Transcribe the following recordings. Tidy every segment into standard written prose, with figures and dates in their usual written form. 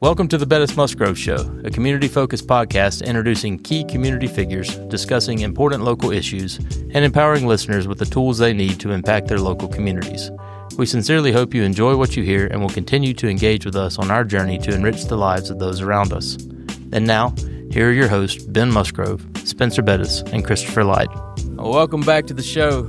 Welcome to the Bettis Musgrove Show, a community-focused podcast introducing key community figures, discussing important local issues, and empowering listeners with the tools they need to impact their local communities. We sincerely hope you enjoy what you hear and will continue to engage with us on our journey to enrich the lives of those around us. And now, here are your hosts, Ben Musgrove, Spencer Bettis, and Christopher Light. Welcome back to the show.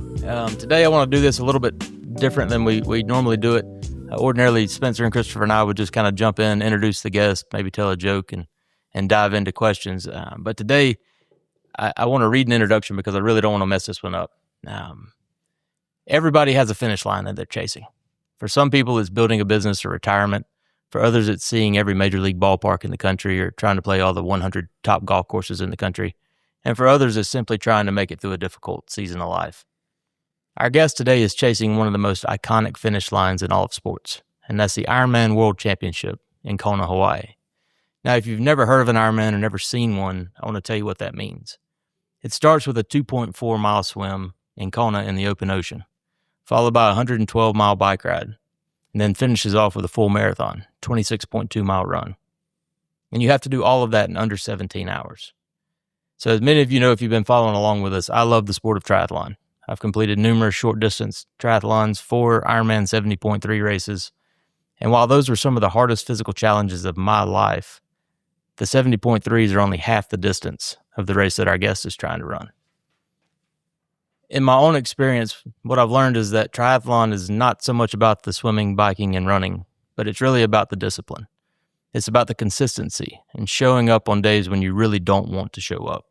Today I want to do this a little bit different than we normally do it. Ordinarily, Spencer and Christopher and I would just kind of jump in, introduce the guest, maybe tell a joke, and dive into questions. But today, I want to read an introduction because I really don't want to mess this one up. Everybody has a finish line that they're chasing. For some people, it's building a business or retirement. For others, it's seeing every major league ballpark in the country or trying to play all the 100 top golf courses in the country. And for others, it's simply trying to make it through a difficult season of life. Our guest today is chasing one of the most iconic finish lines in all of sports, and that's the IRONMAN World Championship in Kona, Hawaii. Now, if you've never heard of an Ironman or never seen one, I want to tell you what that means. It starts with a 2.4-mile swim in Kona in the open ocean, followed by a 112-mile bike ride, and then finishes off with a full marathon, 26.2-mile run. And you have to do all of that in under 17 hours. So as many of you know, if you've been following along with us, I love the sport of triathlon. I've completed numerous short-distance triathlons, 4 Ironman 70.3 races, and while those were some of the hardest physical challenges of my life, the 70.3s are only half the distance of the race that our guest is trying to run. In my own experience, what I've learned is that triathlon is not so much about the swimming, biking, and running, but it's really about the discipline. It's about the consistency and showing up on days when you really don't want to show up.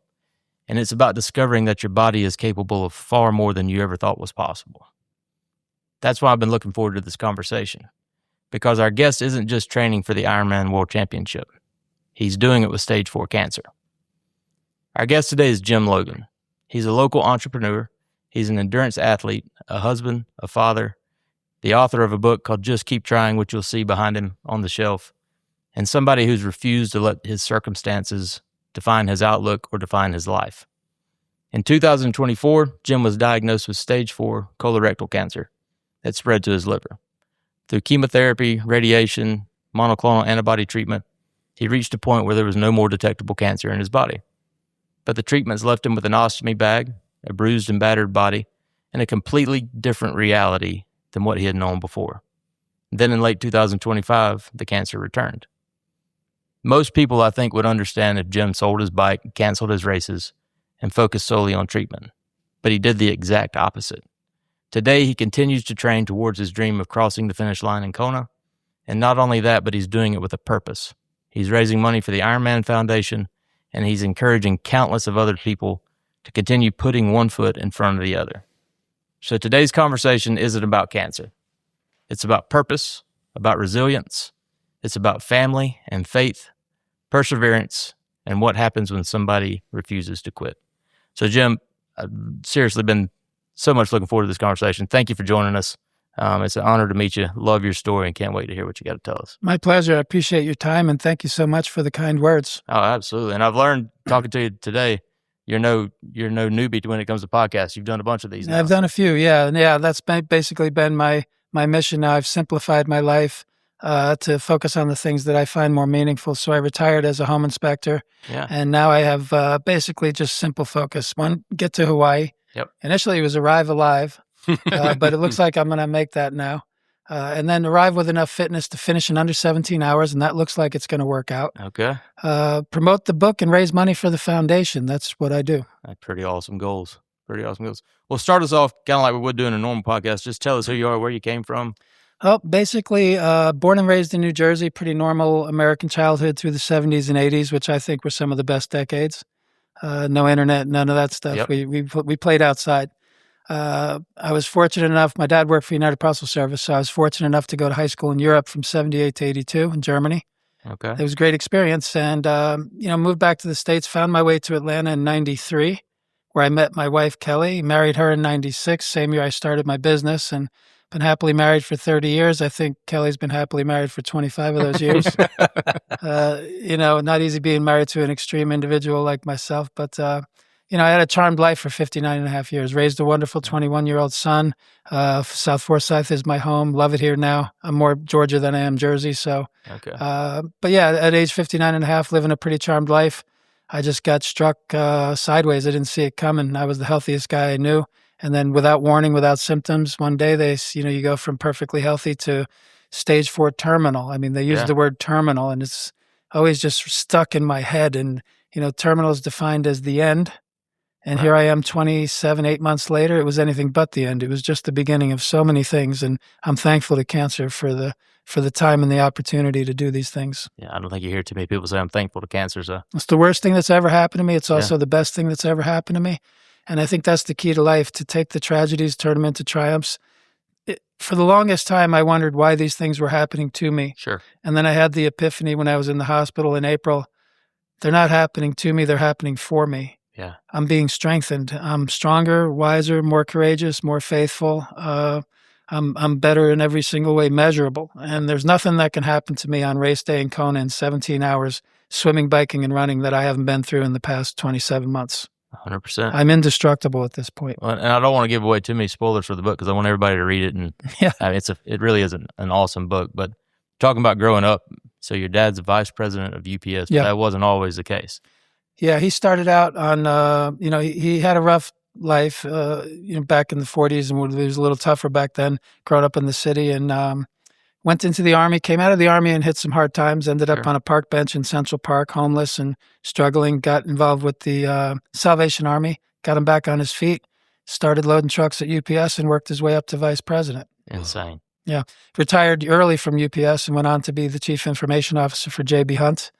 And it's about discovering that your body is capable of far more than you ever thought was possible. That's why I've been looking forward to this conversation, because our guest isn't just training for the Ironman World Championship. He's doing it with stage 4 cancer. Our guest today is Jim Logan. He's a local entrepreneur. He's an endurance athlete, a husband, a father, the author of a book called Just Keep Trying, which you'll see behind him on the shelf, and somebody who's refused to let his circumstances define his outlook or define his life. In 2024, Jim was diagnosed with stage 4 colorectal cancer that spread to his liver. Through chemotherapy, radiation, monoclonal antibody treatment, he reached a point where there was no more detectable cancer in his body. But the treatments left him with an ostomy bag, a bruised and battered body, and a completely different reality than what he had known before. Then in late 2025, the cancer returned. Most people, I think, would understand if Jim sold his bike, canceled his races, and focused solely on treatment. But he did the exact opposite. Today, he continues to train towards his dream of crossing the finish line in Kona. And not only that, but he's doing it with a purpose. He's raising money for the Ironman Foundation, and he's encouraging countless of other people to continue putting one foot in front of the other. So today's conversation isn't about cancer. It's about purpose, about resilience. It's about family and faith, perseverance, and what happens when somebody refuses to quit. So, Jim, I've seriously been so much looking forward to this conversation. Thank you for joining us. It's an honor to meet you. Love your story and can't wait to hear what you got to tell us. My pleasure. I appreciate your time, and thank you so much for the kind words. Oh, absolutely. And I've learned talking to you today, you're no newbie when it comes to podcasts. You've done a bunch of these now. I've done a few, yeah. Yeah, that's basically been my mission now. I've simplified my life to focus on the things that I find more meaningful. So I retired as a home inspector, and now I have basically just simple focus. One, get to Hawaii. Yep. Initially, it was arrive alive, but it looks like I'm going to make that now. And then arrive with enough fitness to finish in under 17 hours, and that looks like it's going to work out. Okay. Promote the book and raise money for the foundation. That's what I do. Pretty awesome goals. Well, start us off kind of like we would do in a normal podcast. Just tell us who you are, where you came from. Oh, basically, born and raised in New Jersey, pretty normal American childhood through the 70s and 80s, which I think were some of the best decades. No internet, none of that stuff. Yep. We played outside. I was fortunate enough, my dad worked for United Parcel Service, so I was fortunate enough to go to high school in Europe from 78 to 82 in Germany. Okay. It was a great experience, and moved back to the States, found my way to Atlanta in 93, where I met my wife, Kelly, married her in 96, same year I started my business, and been happily married for 30 years. I think Kelly's been happily married for 25 of those years. Not easy being married to an extreme individual like myself, but I had a charmed life for 59 and a half years, raised a wonderful 21-year-old son. South Forsyth is my home. Love it here now. I'm more Georgia than I am Jersey. So, Okay. but yeah, at age 59 and a half, living a pretty charmed life. I just got struck sideways. I didn't see it coming. I was the healthiest guy I knew. And then without warning, without symptoms, one day you go from perfectly healthy to stage 4 terminal. I mean, they use the word terminal, and it's always just stuck in my head. And, terminal is defined as the end. And here I am 8 months later. It was anything but the end. It was just the beginning of so many things. And I'm thankful to cancer for the time and the opportunity to do these things. Yeah, I don't think you hear too many people say I'm thankful to cancer. So it's the worst thing that's ever happened to me. It's also the best thing that's ever happened to me. And I think that's the key to life, to take the tragedies, turn them into triumphs. For the longest time, I wondered why these things were happening to me. Sure. And then I had the epiphany when I was in the hospital in April. They're not happening to me. They're happening for me. Yeah. I'm being strengthened. I'm stronger, wiser, more courageous, more faithful. I'm better in every single way measurable. And there's nothing that can happen to me on race day in Kona in 17 hours, swimming, biking, and running, that I haven't been through in the past 27 months. 100%. I'm indestructible at this point. Well, and I don't want to give away too many spoilers for the book because I want everybody to read it. And it really is an awesome book. But talking about growing up, so your dad's the vice president of UPS, but that wasn't always the case. Yeah, he started out on, he had a rough life, back in the 40s, and it was a little tougher back then, growing up in the city, and went into the Army, came out of the Army and hit some hard times, ended up on a park bench in Central Park, homeless and struggling, got involved with the Salvation Army, got him back on his feet, started loading trucks at UPS and worked his way up to vice president. Insane. Yeah. Retired early from UPS and went on to be the chief information officer for J.B. Hunt.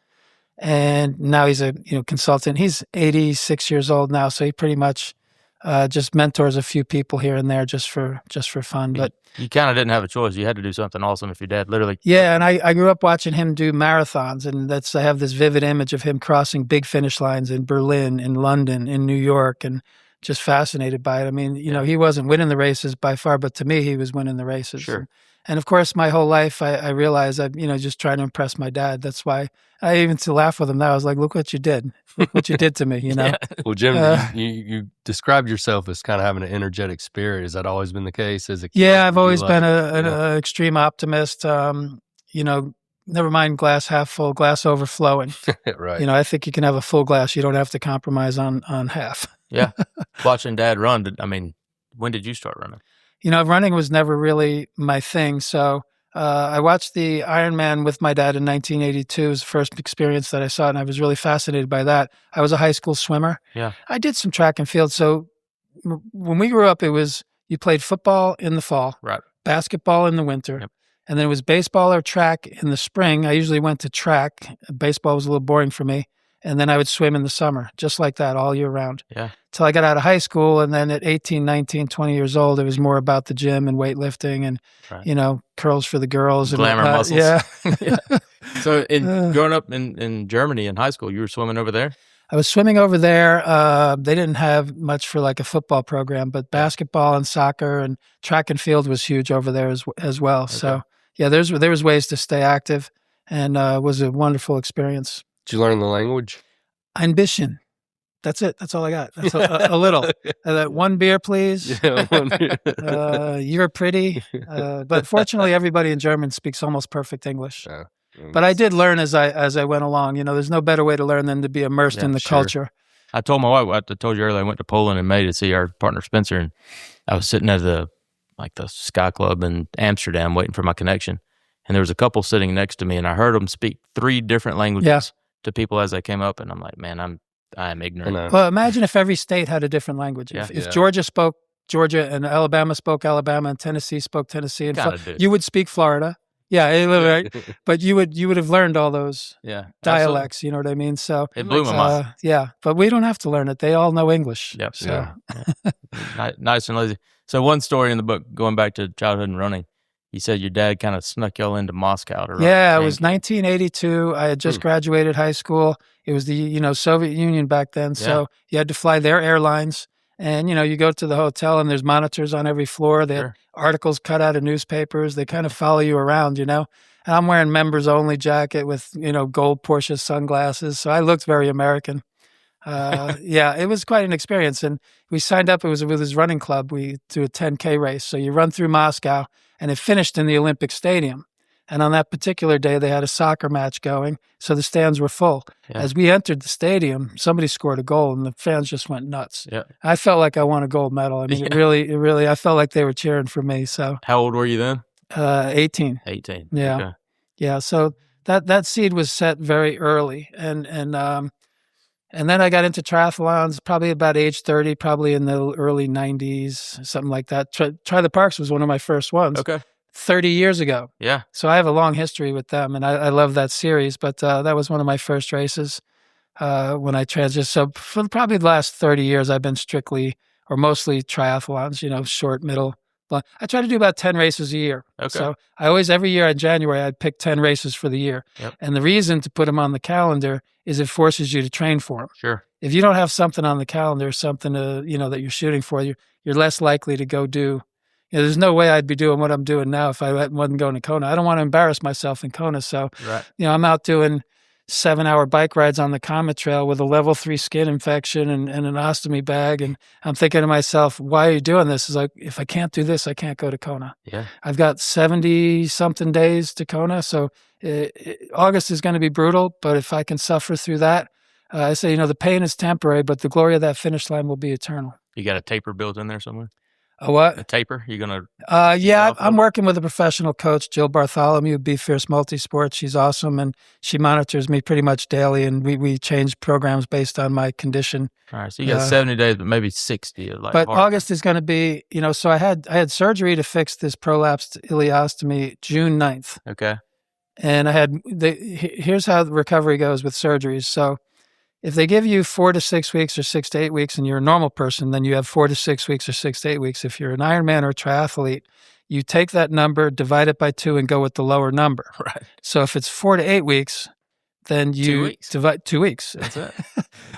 And now he's a consultant. He's 86 years old now, so he pretty much just mentors a few people here and there just for fun. But you kind of didn't have a choice. You had to do something awesome if your dad literally. Yeah, and I grew up watching him do marathons, and I have this vivid image of him crossing big finish lines in Berlin, in London, in New York, and just fascinated by it. I mean, he wasn't winning the races by far, but to me, he was winning the races. Sure. And of course, my whole life, I realized I'm, just trying to impress my dad. That's why I even to laugh with him now. I was like, look what you did. Look what you did to me, Yeah. Well, Jim, you described yourself as kind of having an energetic spirit. Has that always been the case as a kid? Yeah, I've always been an extreme optimist. Never mind glass half full, glass overflowing. Right. I think you can have a full glass. You don't have to compromise on half. Yeah. Watching Dad run, when did you start running? Running was never really my thing. So I watched the Ironman with my dad in 1982. It was the first experience that I saw, and I was really fascinated by that. I was a high school swimmer. Yeah. I did some track and field. So when we grew up, it was you played football in the fall, right? Basketball in the winter, and then it was baseball or track in the spring. I usually went to track. Baseball was a little boring for me. And then I would swim in the summer, just like that, all year round. Yeah. Till I got out of high school. And then at 18, 19, 20 years old, it was more about the gym and weightlifting and, curls for the girls. Glamour and muscles. Yeah. Yeah. So growing up in Germany in high school, you were swimming over there? I was swimming over there. They didn't have much for like a football program, but basketball and soccer and track and field was huge over there as well. Okay. So, yeah, there was ways to stay active, and it was a wonderful experience. Did you learn the language? Ein bisschen. That's it. That's all I got. That's a little. One beer, please. Yeah, one beer. You're pretty. But fortunately, everybody in German speaks almost perfect English. But I did learn as I went along. There's no better way to learn than to be immersed in the culture. I told my wife, I told you earlier, I went to Poland in May to see our partner Spencer, and I was sitting at the Sky Club in Amsterdam waiting for my connection. And there was a couple sitting next to me, and I heard them speak 3 different languages to people as they came up, and I'm like, man, I'm ignorant. Well, imagine if every state had a different language. Yeah. If Georgia spoke Georgia and Alabama spoke Alabama and Tennessee spoke Tennessee, and you would speak Florida. Yeah, right. But you would have learned all those dialects. Absolutely. You know what I mean? So it blew my mind. Yeah, but we don't have to learn it. They all know English. Yep. So. Yeah. Nice and lazy. So one story in the book, going back to childhood and running, you said your dad kind of snuck y'all into Moscow to run. Yeah, it was 1982. I had just graduated high school. It was the Soviet Union back then, so you had to fly their airlines. And you go to the hotel and there's monitors on every floor. They have articles cut out of newspapers. They kind of follow you around, And I'm wearing members only jacket with gold Porsche sunglasses, so I looked very American. Yeah, it was quite an experience. And we signed up, it was with his running club. We do a 10K race. So you run through Moscow, and it finished in the Olympic Stadium. And on that particular day, they had a soccer match going, so the stands were full. Yeah. As we entered the stadium, somebody scored a goal, and the fans just went nuts. Yeah. I felt like I won a gold medal. I mean, it really, I felt like they were cheering for me. So, how old were you then? 18. 18. Yeah. Okay. Yeah. So that seed was set very early, and then I got into triathlons probably about age 30, probably in the early 90s, something like that. Try the Parks was one of my first ones. Okay. 30 years ago. Yeah. So I have a long history with them, and I love that series. But that was one of my first races when I transitioned. So for probably the last 30 years, I've been strictly or mostly triathlons, short, middle. But I try to do about 10 races a year. Okay. So I always, every year in January, I'd pick 10 races for the year. Yep. And the reason to put them on the calendar is it forces you to train for them. Sure. If you don't have something on the calendar, something that you're shooting for, you're less likely to go do. There's no way I'd be doing what I'm doing now if I wasn't going to Kona. I don't want to embarrass myself in Kona. So, right. I'm out doing 7-hour bike rides on the Comet Trail with a level 3 skin infection and an ostomy bag. And I'm thinking to myself, why are you doing this? It's like, if I can't do this, I can't go to Kona. Yeah. I've got 70 something days to Kona. So August is going to be brutal, but if I can suffer through that, I say, the pain is temporary, but the glory of that finish line will be eternal. You got a taper built in there somewhere? A what? A taper? You gonna? Yeah, I'm working with a professional coach, Jill Bartholomew, Be Fierce Multisport. She's awesome, and she monitors me pretty much daily, and we change programs based on my condition. All right, so you got 70 days, but maybe 60. But August is going to be, so I had surgery to fix this prolapsed ileostomy June 9th. Okay. And here's how the recovery goes with surgeries. So if they give you 4 to 6 weeks or 6 to 8 weeks and you're a normal person, then you have 4 to 6 weeks or 6 to 8 weeks. If you're an Ironman or a triathlete, you take that number, divide it by 2, and go with the lower number. Right. So if it's 4 to 8 weeks, then you divide 2 weeks. That's it.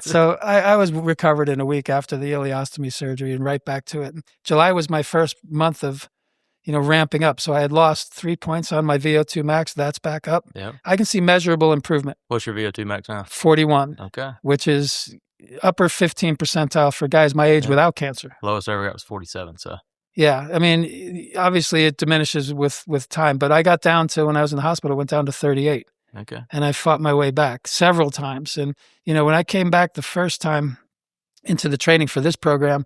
So I was recovered in a week after the ileostomy surgery and right back to it. July was my first month of ramping up. So I had lost 3 points on my VO2 max. That's back up. Yep. I can see measurable improvement. What's your VO2 max now? 41. Okay. Which is upper 15 percentile for guys my age without cancer. Lowest I ever got was 47. So. Yeah. I mean, obviously it diminishes with time, but I got down to, when I was in the hospital, went down to 38. Okay. And I fought my way back several times. And, when I came back the first time into the training for this program,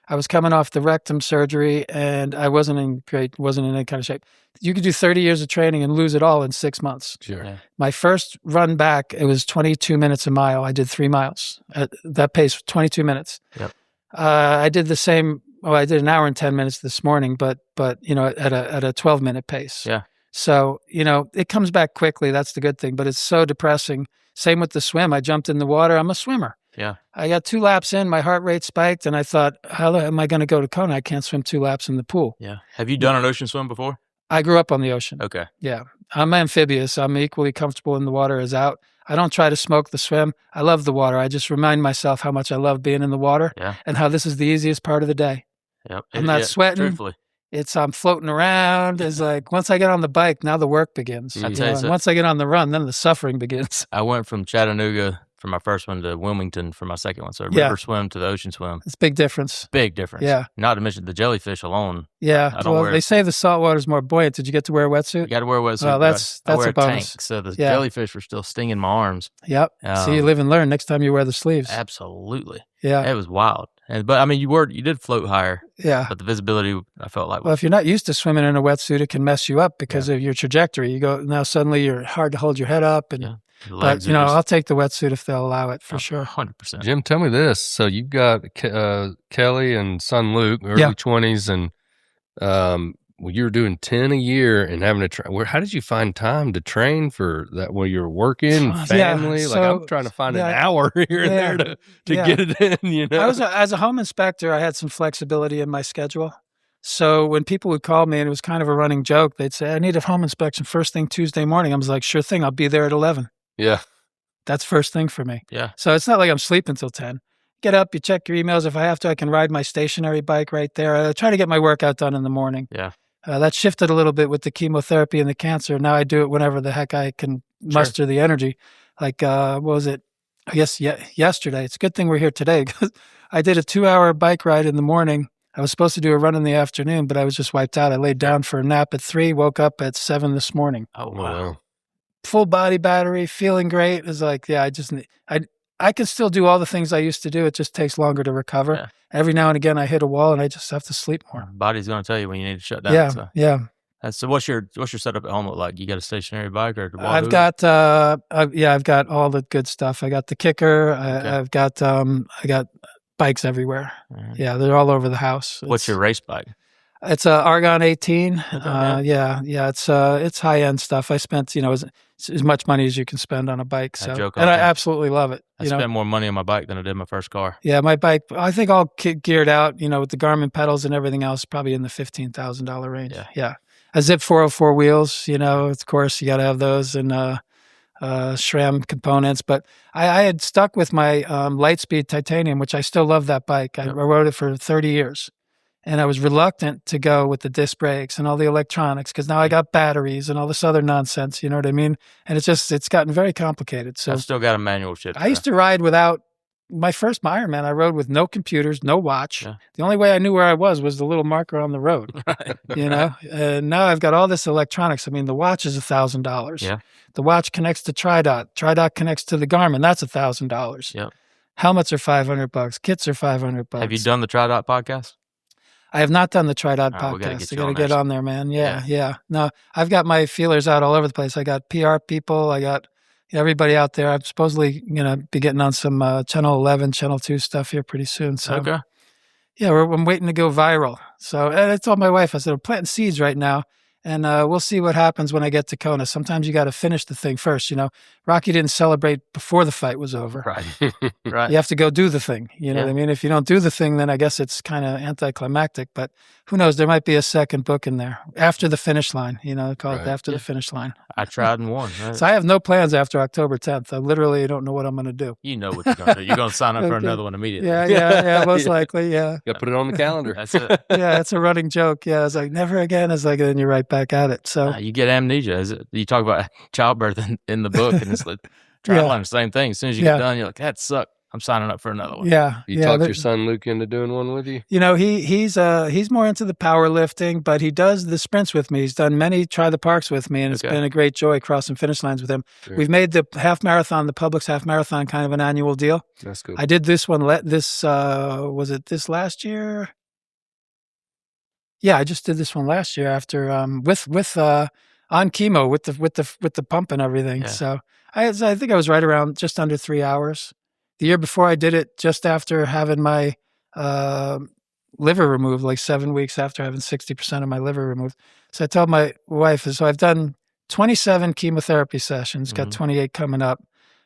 I was coming off the rectum surgery and I wasn't in any kind of shape. You could do 30 years of training and lose it all in 6 months. Sure. Yeah. My first run back, it was 22 minutes a mile. I did 3 miles at that pace, 22 minutes. Yep. I did the same. I did an hour and 10 minutes this morning, but at a 12-minute pace. Yeah. So, it comes back quickly. That's the good thing, but it's so depressing. Same with the swim. I jumped in the water. I'm a swimmer. Yeah. I got 2 laps in, my heart rate spiked, and I thought, how am I going to go to Kona? I can't swim 2 laps in the pool. Yeah. Have you done an ocean swim before? I grew up on the ocean. Okay. Yeah. I'm amphibious. I'm equally comfortable in the water as out. I don't try to smoke the swim. I love the water. I just remind myself how much I love being in the water and how this is the easiest part of the day. Yep. I'm not sweating. Truthfully. I'm floating around. It's like, once I get on the bike, now the work begins. And once I get on the run, then the suffering begins. I went from Chattanooga for my first one to Wilmington for my second one. So river swim to the ocean swim. It's a big difference. Big difference. Yeah. Not to mention the jellyfish alone. Yeah. Well, they say the salt water is more buoyant. Did you get to wear a wetsuit? You got to wear a wetsuit. Well, that's I wear a bonus. tank, so the jellyfish were still stinging my arms. Yep. So you live and learn next time you wear the sleeves. Absolutely. Yeah. It was wild. But I mean, you did float higher. Yeah. But the visibility, I felt like. Well, if you're not used to swimming in a wetsuit, it can mess you up because of your trajectory. You go, now suddenly you're hard to hold your head up. And, but, I'll take the wetsuit if they'll allow it for sure. 100%. Jim, tell me this. So you've got Kelly and son Luke, early 20s, and you were doing 10 a year and having to train. How did you find time to train for that while you're working, family? I'm trying to find an hour here and there to get it in, As a home inspector, I had some flexibility in my schedule. So when people would call me, and it was kind of a running joke, they'd say, I need a home inspection first thing Tuesday morning. I was like, sure thing, I'll be there at 11. Yeah. That's first thing for me. Yeah. So it's not like I'm sleeping till 10. Get up, you check your emails. If I have to, I can ride my stationary bike right there. I try to get my workout done in the morning. Yeah. That shifted a little bit with the chemotherapy and the cancer. Now I do it whenever the heck I can muster the energy. Like, what was it? I guess yesterday. It's a good thing we're here today because I did a 2-hour bike ride in the morning. I was supposed to do a run in the afternoon, but I was just wiped out. I laid down for a nap at 3, woke up at 7 this morning. Oh, wow. Full body battery, feeling great. It was like, yeah, I can still do all the things I used to do. It just takes longer to recover. Yeah. Every now and again, I hit a wall and I just have to sleep more. Body's going to tell you when you need to shut down. Yeah, so. yeah. So what's your setup at home look like? You got a stationary bike or I've got I've got all the good stuff. I got the kicker. I've got I got bikes everywhere. Mm-hmm. Yeah, they're all over the house. What's your race bike? It's a Argon 18. Okay. Yeah. It's high end stuff. I spent as much money as you can spend on a bike. So I absolutely love it. I spent more money on my bike than I did my first car. Yeah, my bike. I think all geared out. With the Garmin pedals and everything else, probably in the $15,000 range. Yeah. A Zip 404 wheels, of course, you got to have those, and SRAM components. But I had stuck with my Lightspeed Titanium, which I still love that bike. I rode it for 30 years. And I was reluctant to go with the disc brakes and all the electronics because now I got batteries and all this other nonsense, you know what I mean? And it's gotten very complicated. So I've still got a manual shifter. I used to ride without my first Ironman. I rode with no computers, no watch. Yeah. The only way I knew where I was the little marker on the road, And now I've got all this electronics. I mean, the watch is $1,000. Yeah. The watch connects to TriDot. TriDot connects to the Garmin. That's $1,000. Yeah. Helmets are $500. Kits are $500. Have you done the TriDot podcast? I have not done the TriDot podcast. I got to get on there, man. Yeah. No, I've got my feelers out all over the place. I got PR people. I got everybody out there. I'm supposedly be getting on some Channel 11, Channel 2 stuff here pretty soon. So, okay. Yeah, I'm waiting to go viral. So I told my wife, I said, I'm planting seeds right now, and we'll see what happens when I get to Kona. Sometimes you got to finish the thing first. Rocky didn't celebrate before the fight was over. Right. Right. You have to go do the thing. You know what I mean? If you don't do the thing, then I guess it's kind of anticlimactic. But who knows? There might be a second book in there after the finish line. They call it after the finish line. I tried and won. Right? So I have no plans after October 10th. I literally don't know what I'm going to do. You know what you're going to do. You're going to sign up for another one immediately. Yeah, most likely, yeah. Got to put it on the calendar. That's it. Yeah, it's a running joke. Yeah, it's like, never again. It's like, then you're right back at it. So you get amnesia. You talk about childbirth in the book, and it's like triathlon, the same thing. As soon as you get done, you're like, that sucked. I'm signing up for another one. Yeah. You talked your son Luke into doing one with you? He's more into the powerlifting, but he does the sprints with me. He's done many Try the Parks with me, and it's been a great joy crossing finish lines with him. Sure. We've made the half marathon, the Publix half marathon, kind of an annual deal. That's cool. I did this one. Was it this last year? Yeah, I just did this one last year after with on chemo with the pump and everything. Yeah. So I think I was right around just under 3 hours. The year before I did it, just after having my liver removed, like 7 weeks after having 60% of my liver removed. So I told my wife, so I've done 27 chemotherapy sessions, got 28 coming up,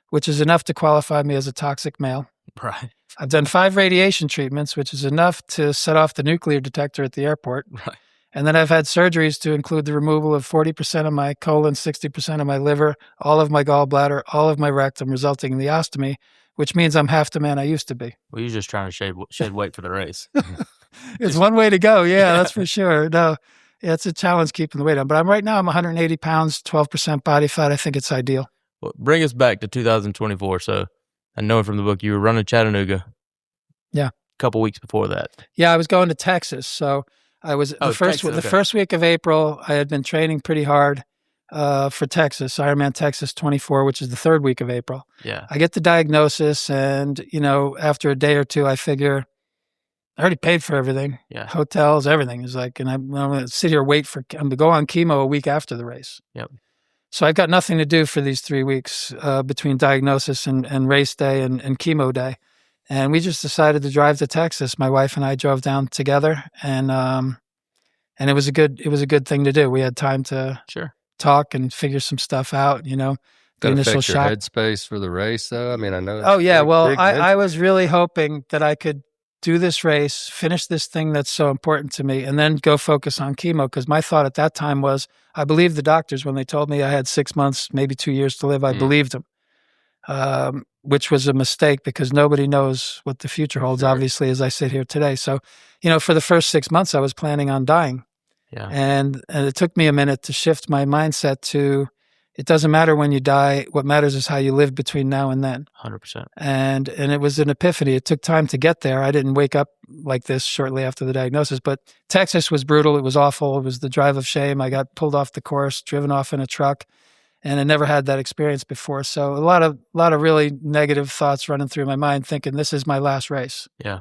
which is enough to qualify me as a toxic male. Right. I've done 5 radiation treatments, which is enough to set off the nuclear detector at the airport. Right. And then I've had surgeries to include the removal of 40% of my colon, 60% of my liver, all of my gallbladder, all of my rectum, resulting in the ostomy, which means I'm half the man I used to be. Well, you're just trying to shed weight for the race. It's one way to go. Yeah, that's for sure. No, it's a challenge keeping the weight on. But I'm 180 pounds, 12% body fat. I think it's ideal. Well, bring us back to 2024. So I know from the book you were running Chattanooga. Yeah. A couple weeks before that. Yeah, I was going to Texas. So I was the first week of April, I had been training pretty hard for Texas, Ironman Texas 24, which is the 3rd week of April. Yeah. I get the diagnosis, and, after a day or two, I figure I already paid for everything. Yeah. Hotels, everything is like, and I'm going to sit here, I'm going to go on chemo a week after the race. Yep. So I've got nothing to do for these 3 weeks between diagnosis and race day and chemo day. And we just decided to drive to Texas. My wife and I drove down together, and it was a good thing to do. We had time to talk and figure some stuff out, the initial shock. Your headspace for the race, though? I mean, I know. I was really hoping that I could do this race, finish this thing that's so important to me, and then go focus on chemo. Because my thought at that time was, I believed the doctors when they told me I had 6 months, maybe 2 years to live. I believed them, which was a mistake because nobody knows what the future holds, obviously, as I sit here today. So, for the first 6 months, I was planning on dying. Yeah. And it took me a minute to shift my mindset to, it doesn't matter when you die. What matters is how you live between now and then. 100%. And it was an epiphany. It took time to get there. I didn't wake up like this shortly after the diagnosis, but Texas was brutal. It was awful. It was the drive of shame. I got pulled off the course, driven off in a truck, and I never had that experience before. So a lot of really negative thoughts running through my mind, thinking this is my last race. Yeah.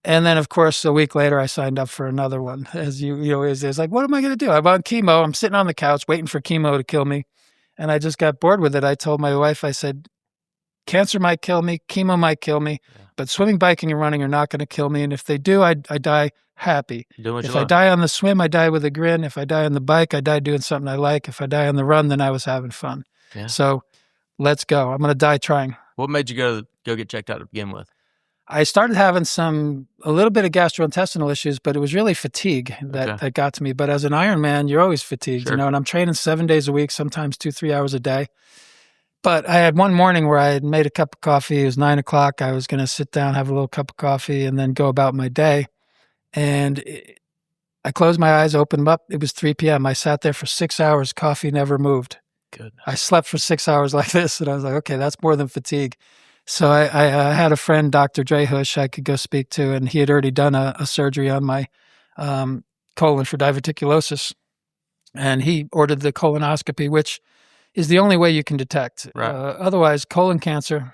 And then, of course, a week later, I signed up for another one. As it's like, what am I going to do? I'm on chemo. I'm sitting on the couch waiting for chemo to kill me. And I just got bored with it. I told my wife, I said, cancer might kill me, chemo might kill me, but swimming, biking, and running are not going to kill me. And if they do, I die happy. If I die on the swim, I die with a grin. If I die on the bike, I die doing something I like. If I die on the run, then I was having fun. Yeah. So let's go. I'm going to die trying. What made you go get checked out to begin with? I started having a little bit of gastrointestinal issues, but it was really fatigue that got to me. But as an Ironman, you're always fatigued, and I'm training 7 days a week, sometimes 2-3 hours a day. But I had one morning where I had made a cup of coffee. It was 9 o'clock. I was going to sit down, have a little cup of coffee, and then go about my day. And I closed my eyes, opened them up. It was 3 p.m. I sat there for 6 hours. Coffee never moved. Good. I slept for 6 hours like this, and I was like, okay, that's more than fatigue. So I had a friend, Dr. Drehush, I could go speak to, and he had already done a surgery on my colon for diverticulosis. And he ordered the colonoscopy, which is the only way you can detect. Right. Otherwise, colorectal cancer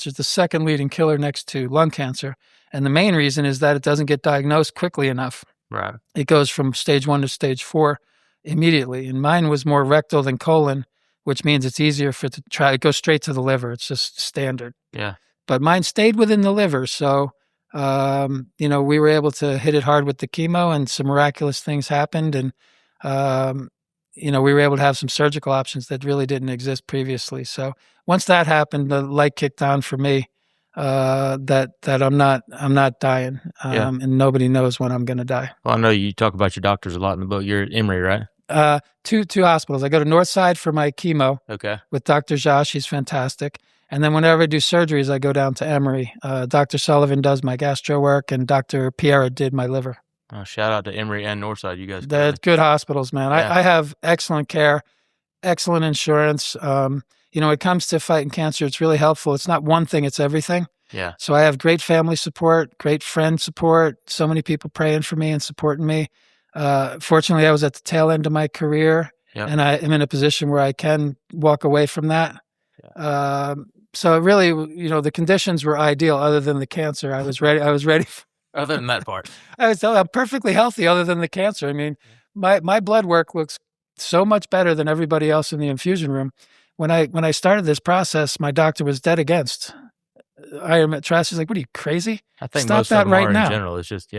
is the second leading killer next to lung cancer. And the main reason is that it doesn't get diagnosed quickly enough. Right. It goes from stage 1 to stage 4 immediately. And mine was more rectal than colon, which means it's easier it goes straight to the liver. It's just standard. Yeah. But mine stayed within the liver. So, we were able to hit it hard with the chemo, and some miraculous things happened. And, we were able to have some surgical options that really didn't exist previously. So once that happened, the light kicked on for me, that I'm not dying. And nobody knows when I'm going to die. Well, I know you talk about your doctors a lot in the book. You're at Emory, right? Two hospitals. I go to Northside for my chemo. Okay. With Dr. Josh. He's fantastic. And then whenever I do surgeries, I go down to Emory. Dr. Sullivan does my gastro work, and Dr. Piera did my liver. Oh, shout out to Emory and Northside. You guys. They're good hospitals, man. Yeah. I have excellent care, excellent insurance. When it comes to fighting cancer, it's really helpful. It's not one thing, it's everything. Yeah. So I have great family support, great friend support, so many people praying for me and supporting me. Fortunately, I was at the tail end of my career, and I am in a position where I can walk away from that. Yeah. So really, the conditions were ideal other than the cancer. I was ready. Other than that part. I'm perfectly healthy other than the cancer. I mean, my blood work looks so much better than everybody else in the infusion room. When I started this process, my doctor was dead against Ironman trials. He's like, what are you, crazy? I think Stop most that of them right are now. In general. It's just,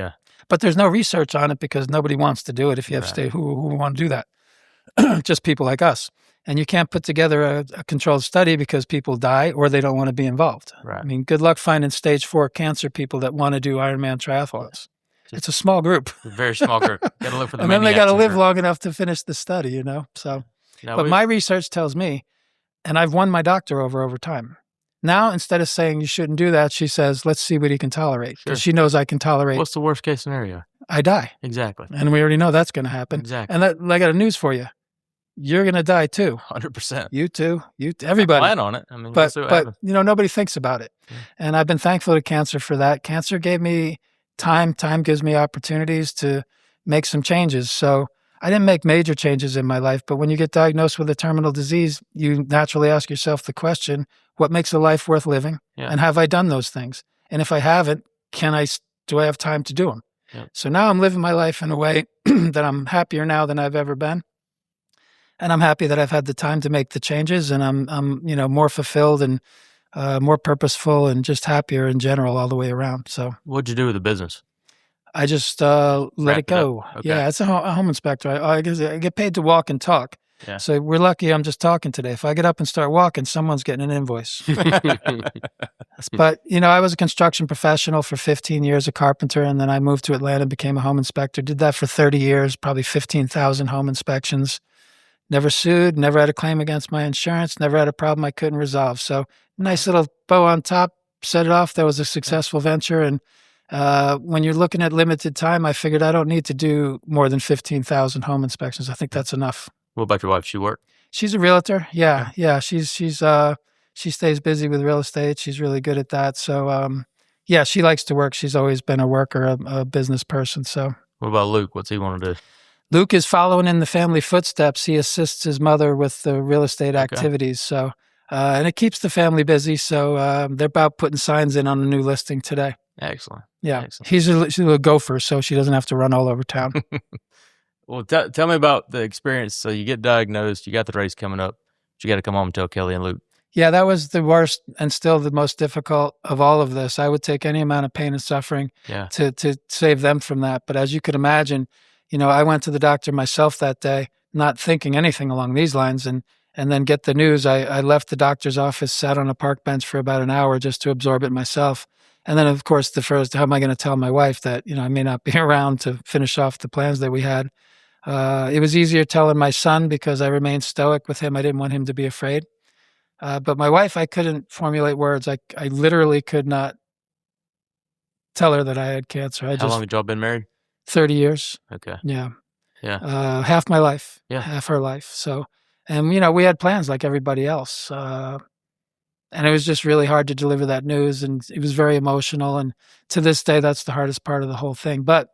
But there's no research on it because nobody wants to do it if you have who want to do that. Just people like us. And you can't put together a controlled study because people die or they don't want to be involved. Right. I mean, good luck finding stage 4 cancer people that want to do Ironman triathlons. It's a small group. A very small group. Got to look for the and then they got to live long enough to finish the study, So, but my research tells me, and I've won my doctor over time. Now, instead of saying you shouldn't do that, she says, let's see what he can tolerate. Because she knows I can tolerate. What's the worst case scenario? I die. Exactly. And we already know that's going to happen. Exactly. And I got a news for you. You're going to die too. 100%. You too. Everybody. I plan on it. I mean, but nobody thinks about it. Yeah. And I've been thankful to cancer for that. Cancer gave me time. Time gives me opportunities to make some changes. So I didn't make major changes in my life, but when you get diagnosed with a terminal disease, you naturally ask yourself the question, what makes a life worth living? Yeah. And have I done those things? And if I haven't, do I have time to do them? Yeah. So now I'm living my life in a way that I'm happier now than I've ever been. And I'm happy that I've had the time to make the changes, and I'm more fulfilled and more purposeful and just happier in general all the way around. So what'd you do with the business? I just let it go. Okay. Yeah, it's a home inspector. I get paid to walk and talk. Yeah. So we're lucky I'm just talking today. If I get up and start walking, someone's getting an invoice. But, I was a construction professional for 15 years, a carpenter, and then I moved to Atlanta, became a home inspector, did that for 30 years, probably 15,000 home inspections. Never sued, never had a claim against my insurance, never had a problem I couldn't resolve. So nice little bow on top, set it off. That was a successful venture. And when you're looking at limited time, I figured I don't need to do more than 15,000 home inspections. I think that's enough. What about your wife? She work? She's a realtor. Yeah. She stays busy with real estate. She's really good at that. So, yeah, she likes to work. She's always been a worker, a business person. So, what about Luke? What's he want to do? Luke is following in the family footsteps. He assists his mother with the real estate activities. So, and it keeps the family busy. So, they're about putting signs in on a new listing today. Excellent. Yeah. Excellent. She's a little gopher, so she doesn't have to run all over town. Well, tell me about the experience. So you get diagnosed, you got the race coming up, but you got to come home and tell Kelly and Luke. Yeah, that was the worst and still the most difficult of all of this. I would take any amount of pain and suffering to save them from that. But as you could imagine, I went to the doctor myself that day, not thinking anything along these lines, and then get the news. I left the doctor's office, sat on a park bench for about an hour just to absorb it myself. And then, of course, how am I going to tell my wife that, I may not be around to finish off the plans that we had? It was easier telling my son because I remained stoic with him. I didn't want him to be afraid. But my wife, I couldn't formulate words. I literally could not tell her that I had cancer. How long had y'all been married? 30 years. Okay. Yeah. Yeah. Half my life. Yeah. Half her life. So, and, we had plans like everybody else. And it was just really hard to deliver that news. And it was very emotional. And to this day, that's the hardest part of the whole thing. But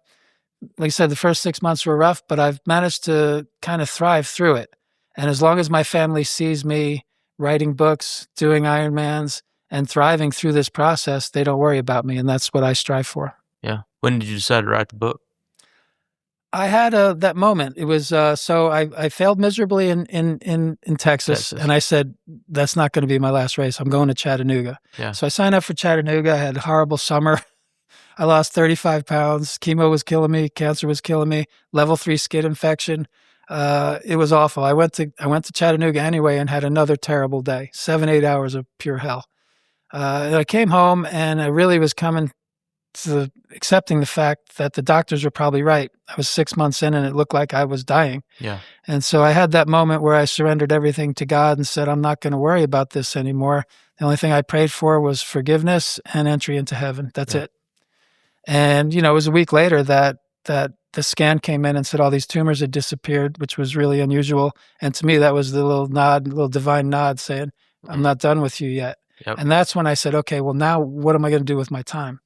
like I said, the first 6 months were rough, but I've managed to kind of thrive through it. And as long as my family sees me writing books, doing Ironmans, and thriving through this process, they don't worry about me. And that's what I strive for. Yeah. When did you decide to write the book? I had that moment. It was so I failed miserably in Texas, and I said, that's not going to be my last race. I'm going to Chattanooga. Yeah. So I signed up for Chattanooga. I had a horrible summer. I lost 35 pounds. Chemo was killing me. Cancer was killing me. Level 3 skin infection. It was awful. I went to Chattanooga anyway and had another terrible day. 7-8 hours of pure hell. And I came home and I really was coming to accepting the fact that the doctors were probably right. I was 6 months in and it looked like I was dying. Yeah. And so I had that moment where I surrendered everything to God and said, I'm not going to worry about this anymore. The only thing I prayed for was forgiveness and entry into heaven. That's it. And, it was a week later that the scan came in and said all these tumors had disappeared, which was really unusual. And to me, that was the little divine nod saying, I'm not done with you yet. Yep. And that's when I said, okay, well, now what am I going to do with my time?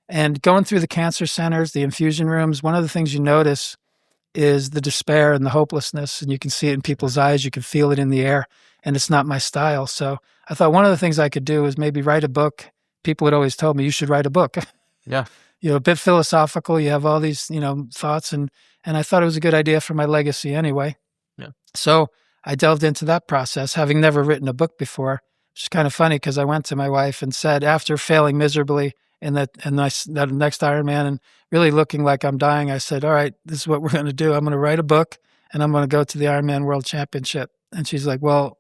And going through the cancer centers, the infusion rooms, one of the things you notice is the despair and the hopelessness. And you can see it in people's eyes. You can feel it in the air. And it's not my style. So I thought one of the things I could do is maybe write a book. People had always told me, you should write a book. Yeah. A bit philosophical. You have all these, thoughts. And I thought it was a good idea for my legacy anyway. Yeah. So I delved into that process, having never written a book before, which is kind of funny because I went to my wife and said, after failing miserably in that next Ironman and really looking like I'm dying, I said, all right, this is what we're going to do. I'm going to write a book and I'm going to go to the Ironman World Championship. And she's like, well,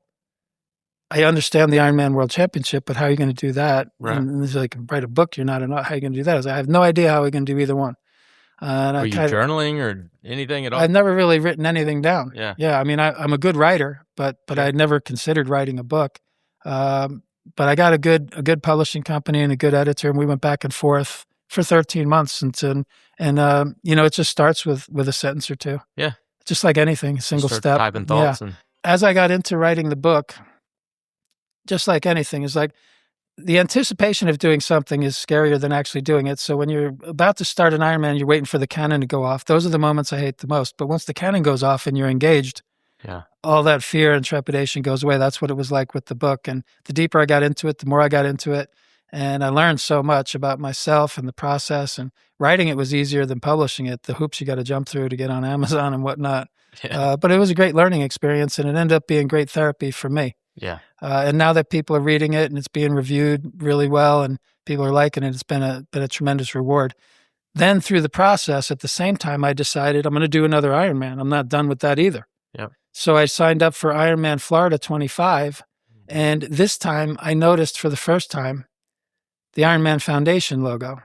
I understand the Ironman World Championship, but how are you going to do that? Right. And she's like, write a book. You're not how are you going to do that? I was like, I have no idea how we're going to do either one. Were you journaling or anything at all? I've never really written anything down. Yeah. Yeah. I mean, I'm a good writer, but I'd never considered writing a book. But I got a good publishing company and a good editor, and we went back and forth for 13 months. And it just starts with a sentence or two. Yeah. Just like anything, single step. Typing thoughts. Yeah. As I got into writing the book, just like anything, is like the anticipation of doing something is scarier than actually doing it. So when you're about to start an Ironman, you're waiting for the cannon to go off. Those are the moments I hate the most. But once the cannon goes off and you're engaged, all that fear and trepidation goes away. That's what it was like with the book. And the deeper I got into it, the more I got into it. And I learned so much about myself and the process. And writing it was easier than publishing it. The hoops you got to jump through to get on Amazon and whatnot. Yeah. But it was a great learning experience, and it ended up being great therapy for me. Yeah. And now that people are reading it and it's being reviewed really well and people are liking it, it's been a tremendous reward. Then through the process, at the same time, I decided I'm going to do another Ironman. I'm not done with that either. Yep. So I signed up for Ironman Florida 25. And this time I noticed for the first time the Ironman Foundation logo.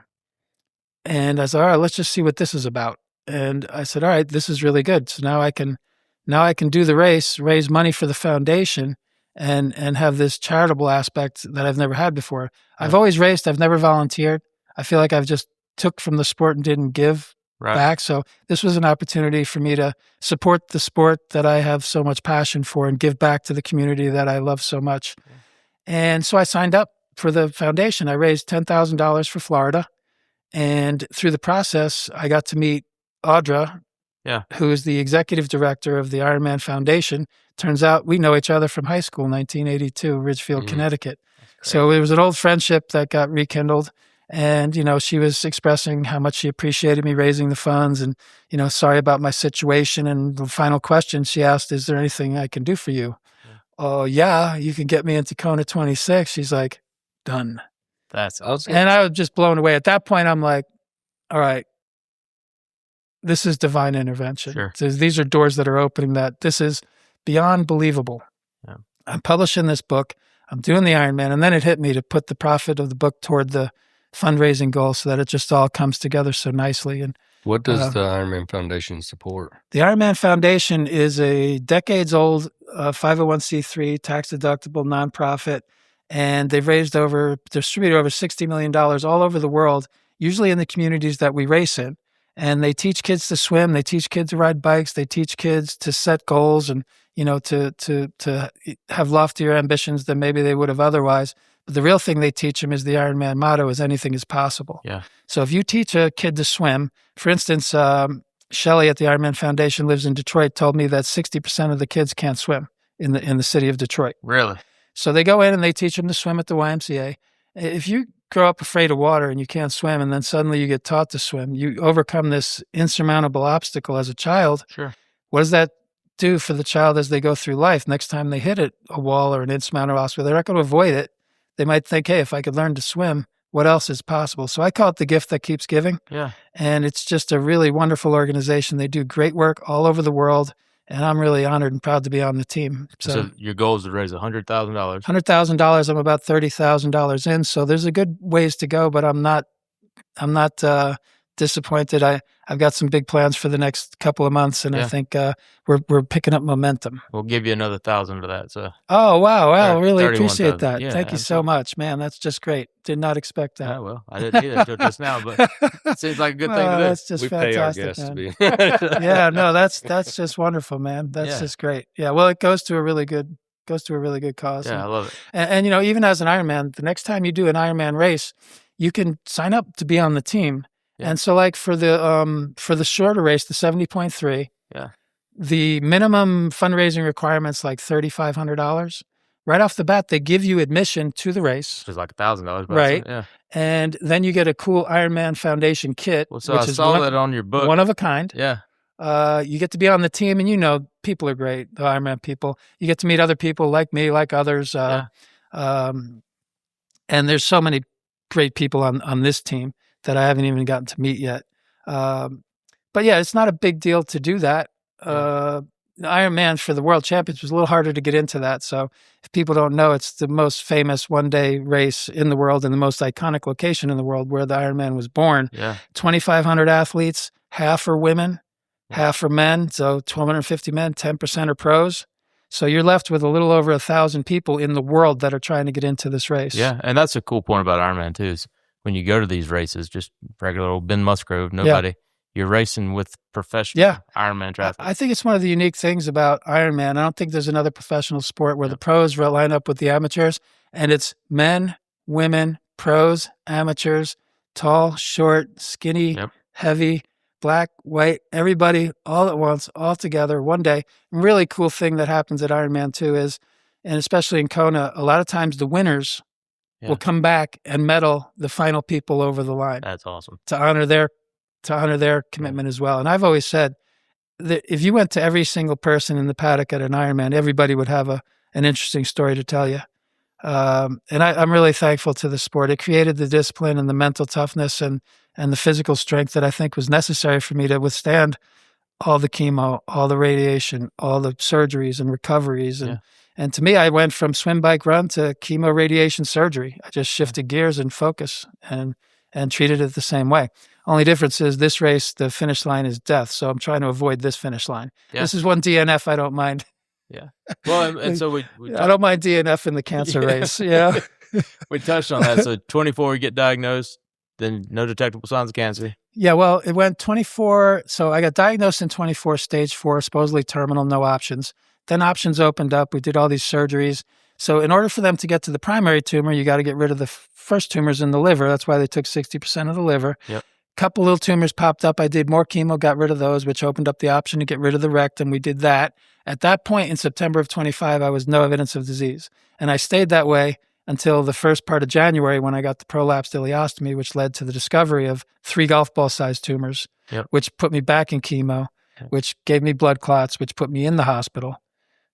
And I said, all right, let's just see what this is about. And I said, all right, this is really good. So now I can do the race, raise money for the foundation, and have this charitable aspect that I've never had before. I've always raced. I've never volunteered. I feel like I've just took from the sport and didn't give back. So this was an opportunity for me to support the sport that I have so much passion for and give back to the community that I love so much. And so I signed up for the foundation. I raised $10,000 for Florida. And through the process, I got to meet Audra, who is the executive director of the Ironman Foundation. Turns out we know each other from high school, 1982, Ridgefield, Connecticut. So it was an old friendship that got rekindled. And, she was expressing how much she appreciated me raising the funds and, sorry about my situation. And the final question she asked, is there anything I can do for you? Oh, yeah, you can get me into Kona 26. She's like, done. That's awesome. And I was just blown away. At that point, I'm like, all right, this is divine intervention. Sure. These are doors that are opening that this is beyond believable. Yeah. I'm publishing this book. I'm doing the Ironman. And then it hit me to put the profit of the book toward the fundraising goal so that it just all comes together so nicely. And what does the Ironman Foundation support? The Ironman Foundation is a decades-old 501c3 tax-deductible nonprofit, and they've distributed over $60 million all over the world, usually in the communities that we race in. And they teach kids to swim, they teach kids to ride bikes, they teach kids to set goals and, to have loftier ambitions than maybe they would have otherwise. But the real thing they teach them is the Ironman motto is anything is possible. Yeah. So if you teach a kid to swim, for instance, Shelley at the Ironman Foundation lives in Detroit, told me that 60% of the kids can't swim in the city of Detroit. Really? So they go in and they teach them to swim at the YMCA. If you grow up afraid of water and you can't swim and then suddenly you get taught to swim, you overcome this insurmountable obstacle as a child. Sure. What does that do for the child as they go through life? Next time they hit a wall or an insurmountable obstacle, they're not going to avoid it. They might think, hey, if I could learn to swim, what else is possible? So I call it the gift that keeps giving. Yeah. And it's just a really wonderful organization. They do great work all over the world. And I'm really honored and proud to be on the team. So your goal is to raise $100,000. $100,000. I'm about $30,000 in. So there's a good ways to go, but I'm not disappointed. I've got some big plans for the next couple of months, and I think we're picking up momentum. We'll give you another 1,000 for that. So. Oh wow! I really appreciate that. Yeah, Thank you so much, man. That's just great. Did not expect that. Yeah, well, I didn't either until just now, but it seems like a good thing to do. That's just fantastic, man. Yeah, no, that's just wonderful, man. That's just great. Yeah, well, it goes to a really good cause. Yeah, I love it. And even as an Ironman, the next time you do an Ironman race, you can sign up to be on the team. Yeah. And so like for the shorter race, the 70.3, the minimum fundraising requirement's like $3,500. Right off the bat, they give you admission to the race. Which is like $1,000. Right. Yeah. And then you get a cool Ironman Foundation kit. Well, so I saw that on your book. One of a kind. Yeah. You get to be on the team, and people are great, the Ironman people. You get to meet other people like me, like others. And there's so many great people on this team that I haven't even gotten to meet yet. But yeah, it's not a big deal to do that. Ironman for the World Championship was a little harder to get into that. So if people don't know, it's the most famous one-day race in the world and the most iconic location in the world where the Ironman was born. Yeah. 2,500 athletes, half are women, half are men. So 1,250 men, 10% are pros. So you're left with a little over 1,000 people in the world that are trying to get into this race. Yeah, and that's a cool point about Ironman too, is when you go to these races, just regular old Ben Musgrove, nobody, you're racing with professional Ironman triathletes. I think it's one of the unique things about Ironman. I don't think there's another professional sport where the pros line up with the amateurs, and it's men, women, pros, amateurs, tall, short, skinny, heavy, black, white, everybody all at once, all together one day. Really cool thing that happens at Ironman too is, and especially in Kona, a lot of times the winners will come back and medal the final people over the line. That's awesome. To honor their commitment as well. And I've always said that if you went to every single person in the paddock at an Ironman, everybody would have an interesting story to tell you. And I'm really thankful to the sport. It created the discipline and the mental toughness and the physical strength that I think was necessary for me to withstand all the chemo, all the radiation, all the surgeries and recoveries. And to me, I went from swim, bike, run to chemo, radiation, surgery. I just shifted gears and focus and treated it the same way. Only difference is this race, the finish line is death. So I'm trying to avoid this finish line. Yeah. This is one DNF I don't mind. Yeah. Well, and so we I don't mind DNF in the cancer race. Yeah. We touched on that. So 24, you get diagnosed, then no detectable signs of cancer. Yeah, well, it went 24. So I got diagnosed in 24, stage 4, supposedly terminal, no options. Then options opened up. We did all these surgeries. So in order for them to get to the primary tumor, you got to get rid of the first tumors in the liver. That's why they took 60% of the liver. Yep. Couple little tumors popped up. I did more chemo, got rid of those, which opened up the option to get rid of the rectum. We did that. At that point in September of 25, I was no evidence of disease. And I stayed that way until the first part of January when I got the prolapsed ileostomy, which led to the discovery of 3 golf ball-sized tumors, Yep. which put me back in chemo, which gave me blood clots, which put me in the hospital,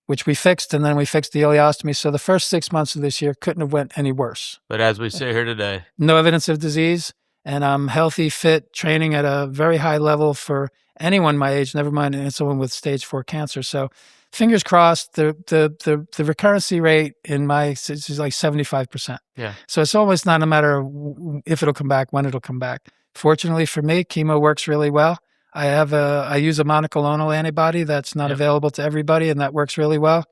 which we fixed, and then we fixed the ileostomy. So the first 6 months of this year couldn't have went any worse. But as we sit here today, no evidence of disease, and I'm healthy, fit, training at a very high level for anyone my age, never mind someone with stage 4 cancer. So fingers crossed, the recurrency rate in my is like 75%. Yeah. So it's almost not a matter of if it'll come back, when it'll come back. Fortunately for me, chemo works really well. I use a monoclonal antibody that's not available to everybody, and that works really well.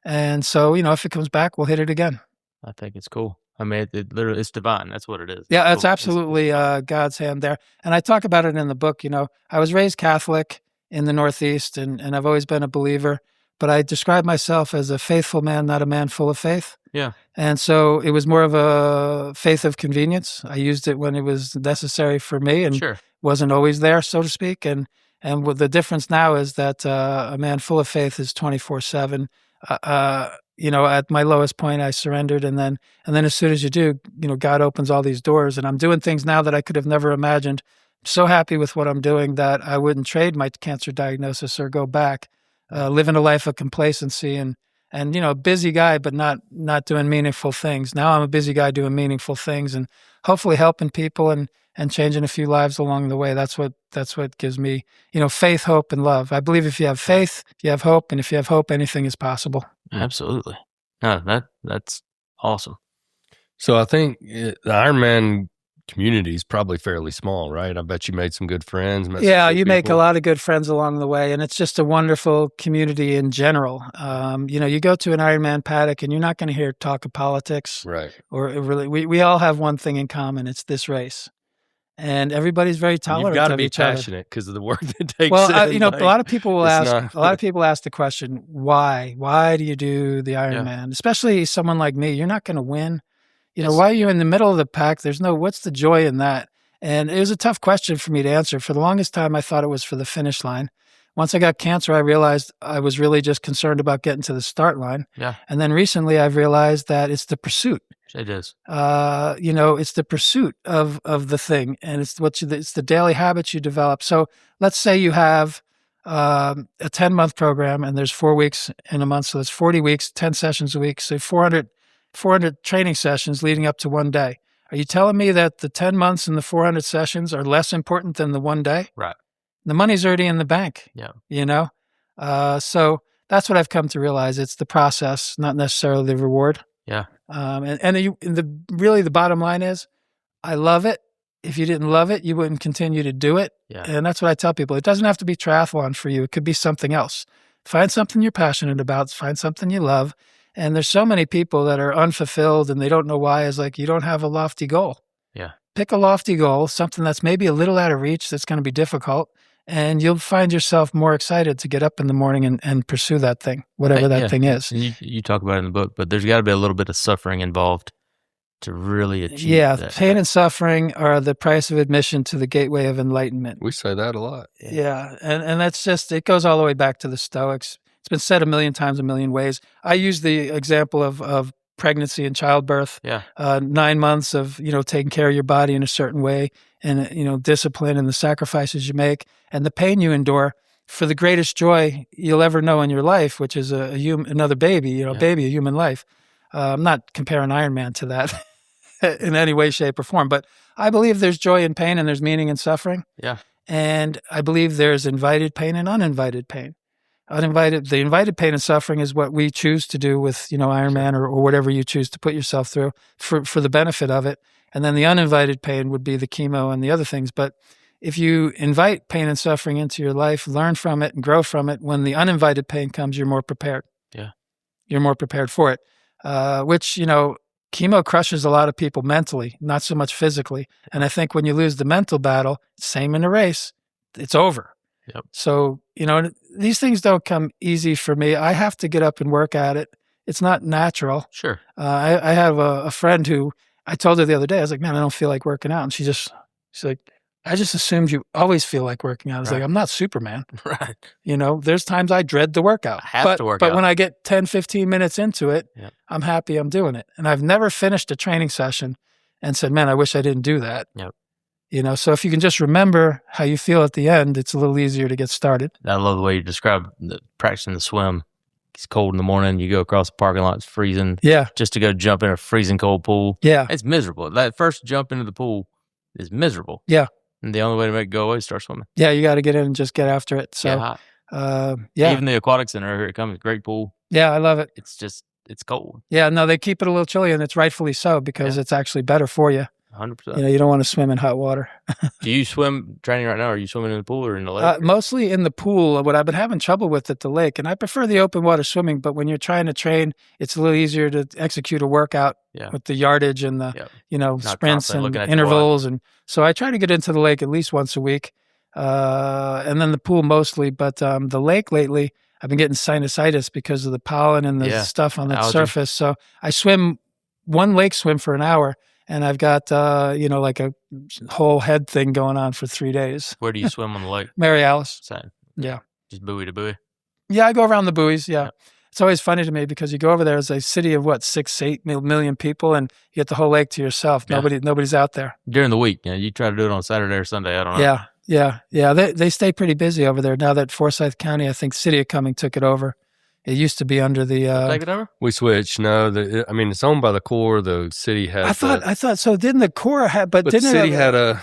And so, if it comes back, we'll hit it again. I think it's cool. I mean, it literally, it's divine. That's what it is. Yeah, it's absolutely God's hand there. And I talk about it in the book. I was raised Catholic in the Northeast, and I've always been a believer, but I describe myself as a faithful man, not a man full of faith. Yeah. And so it was more of a faith of convenience. I used it when it was necessary for me and wasn't always there, so to speak. And what the difference now is that a man full of faith is 24/7. At my lowest point, I surrendered. And then as soon as you do, God opens all these doors, and I'm doing things now that I could have never imagined. I'm so happy with what I'm doing that I wouldn't trade my cancer diagnosis or go back, living a life of complacency and a busy guy, but not doing meaningful things. Now I'm a busy guy doing meaningful things and hopefully helping people and changing a few lives along the way. That's what gives me, faith, hope, and love. I believe if you have faith, you have hope, and if you have hope, anything is possible. Absolutely. No, that's awesome. So I think the Ironman community is probably fairly small, right? I bet you made some good friends. You make a lot of good friends along the way, and it's just a wonderful community in general. You go to an Ironman paddock, and you're not going to hear talk of politics, right? Or really, we all have one thing in common: it's this race. And everybody's very tolerant. You've got to be passionate because of the work that takes. Well, a lot of people will ask. A lot of people ask the question, "Why? Why do you do the Ironman?" Especially someone like me. You're not going to win. Why are you in the middle of the pack? What's the joy in that? And it was a tough question for me to answer. For the longest time, I thought it was for the finish line. Once I got cancer, I realized I was really just concerned about getting to the start line. Yeah. And then recently, I've realized that it's the pursuit. It is. It's the pursuit of the thing, and it's the daily habits you develop. So let's say you have a 10-month program, and there's 4 weeks in a month, so that's 40 weeks, 10 sessions a week, so 400 training sessions leading up to one day. Are you telling me that the 10 months and the 400 sessions are less important than the one day? Right. The money's already in the bank. Yeah. So that's what I've come to realize. It's the process, not necessarily the reward. Yeah. The bottom line is, I love it. If you didn't love it, you wouldn't continue to do it. Yeah. And that's what I tell people. It doesn't have to be triathlon for you. It could be something else. Find something you're passionate about. Find something you love. And there's so many people that are unfulfilled and they don't know why. It's like, you don't have a lofty goal. Yeah. Pick a lofty goal, something that's maybe a little out of reach, that's going to be difficult. And you'll find yourself more excited to get up in the morning and pursue that thing, whatever that thing is. And you talk about it in the book, but there's got to be a little bit of suffering involved to really achieve that. Pain and suffering are the price of admission to the gateway of enlightenment. We say that a lot. Yeah. And that's just, it goes all the way back to the Stoics. It's been said a million times, a million ways. I use the example of pregnancy and childbirth. Yeah. 9 months of, taking care of your body in a certain way and, discipline and the sacrifices you make and the pain you endure for the greatest joy you'll ever know in your life, which is another baby, a human life. I'm not comparing Ironman to that in any way, shape, or form, but I believe there's joy in pain and there's meaning in suffering. Yeah. And I believe there's invited pain and uninvited pain. The invited pain and suffering is what we choose to do with, Ironman or whatever you choose to put yourself through for the benefit of it. And then the uninvited pain would be the chemo and the other things. But if you invite pain and suffering into your life, learn from it and grow from it, when the uninvited pain comes, you're more prepared. Yeah. You're more prepared for it, which, chemo crushes a lot of people mentally, not so much physically. And I think when you lose the mental battle, same in a race, it's over. Yep. So, these things don't come easy for me. I have to get up and work at it. It's not natural. Sure. I have a friend who I told her the other day, I was like, man, I don't feel like working out. And she's like, I just assumed you always feel like working out. I was like, I'm not Superman. Right. There's times I dread the workout. I have to work out. But when I get 10, 15 minutes into it, Yep. I'm happy I'm doing it. And I've never finished a training session and said, man, I wish I didn't do that. Yep. So if you can just remember how you feel at the end, it's a little easier to get started. I love the way you describe practicing the swim. It's cold in the morning. You go across the parking lot. It's freezing. Yeah. Just to go jump in a freezing cold pool. Yeah. It's miserable. That first jump into the pool is miserable. Yeah. And the only way to make it go away is start swimming. Yeah. You got to get in and just get after it. So, yeah. Even the aquatic center here it comes, great pool. Yeah. I love it. It's cold. Yeah. No, they keep it a little chilly, and it's rightfully so because it's actually better for you. 100%. You don't want to swim in hot water. Do you swim training right now? Are you swimming in the pool or in the lake? Mostly in the pool. What I've been having trouble with at the lake, and I prefer the open water swimming, but when you're trying to train, it's a little easier to execute a workout with the yardage and the, sprints and intervals. And so I try to get into the lake at least once a week. And then the pool mostly, but the lake lately, I've been getting sinusitis because of the pollen and the stuff on the surface. So I swim one lake swim for an hour. And I've got, like a whole head thing going on for 3 days. Where do you swim on the lake? Mary Alice. Same. Yeah. Just buoy to buoy? Yeah, I go around the buoys, yeah. It's always funny to me because you go over there as a city of 6-8 million people, and you get the whole lake to yourself. Yeah. Nobody's out there. During the week, you try to do it on Saturday or Sunday, I don't know. Yeah. They stay pretty busy over there now that Forsyth County, I think City of Cumming took it over. It used to be under the. Take it over? We switched. No, it's owned by the Corps. The city had. I thought so. Didn't the Corps have? But didn't the city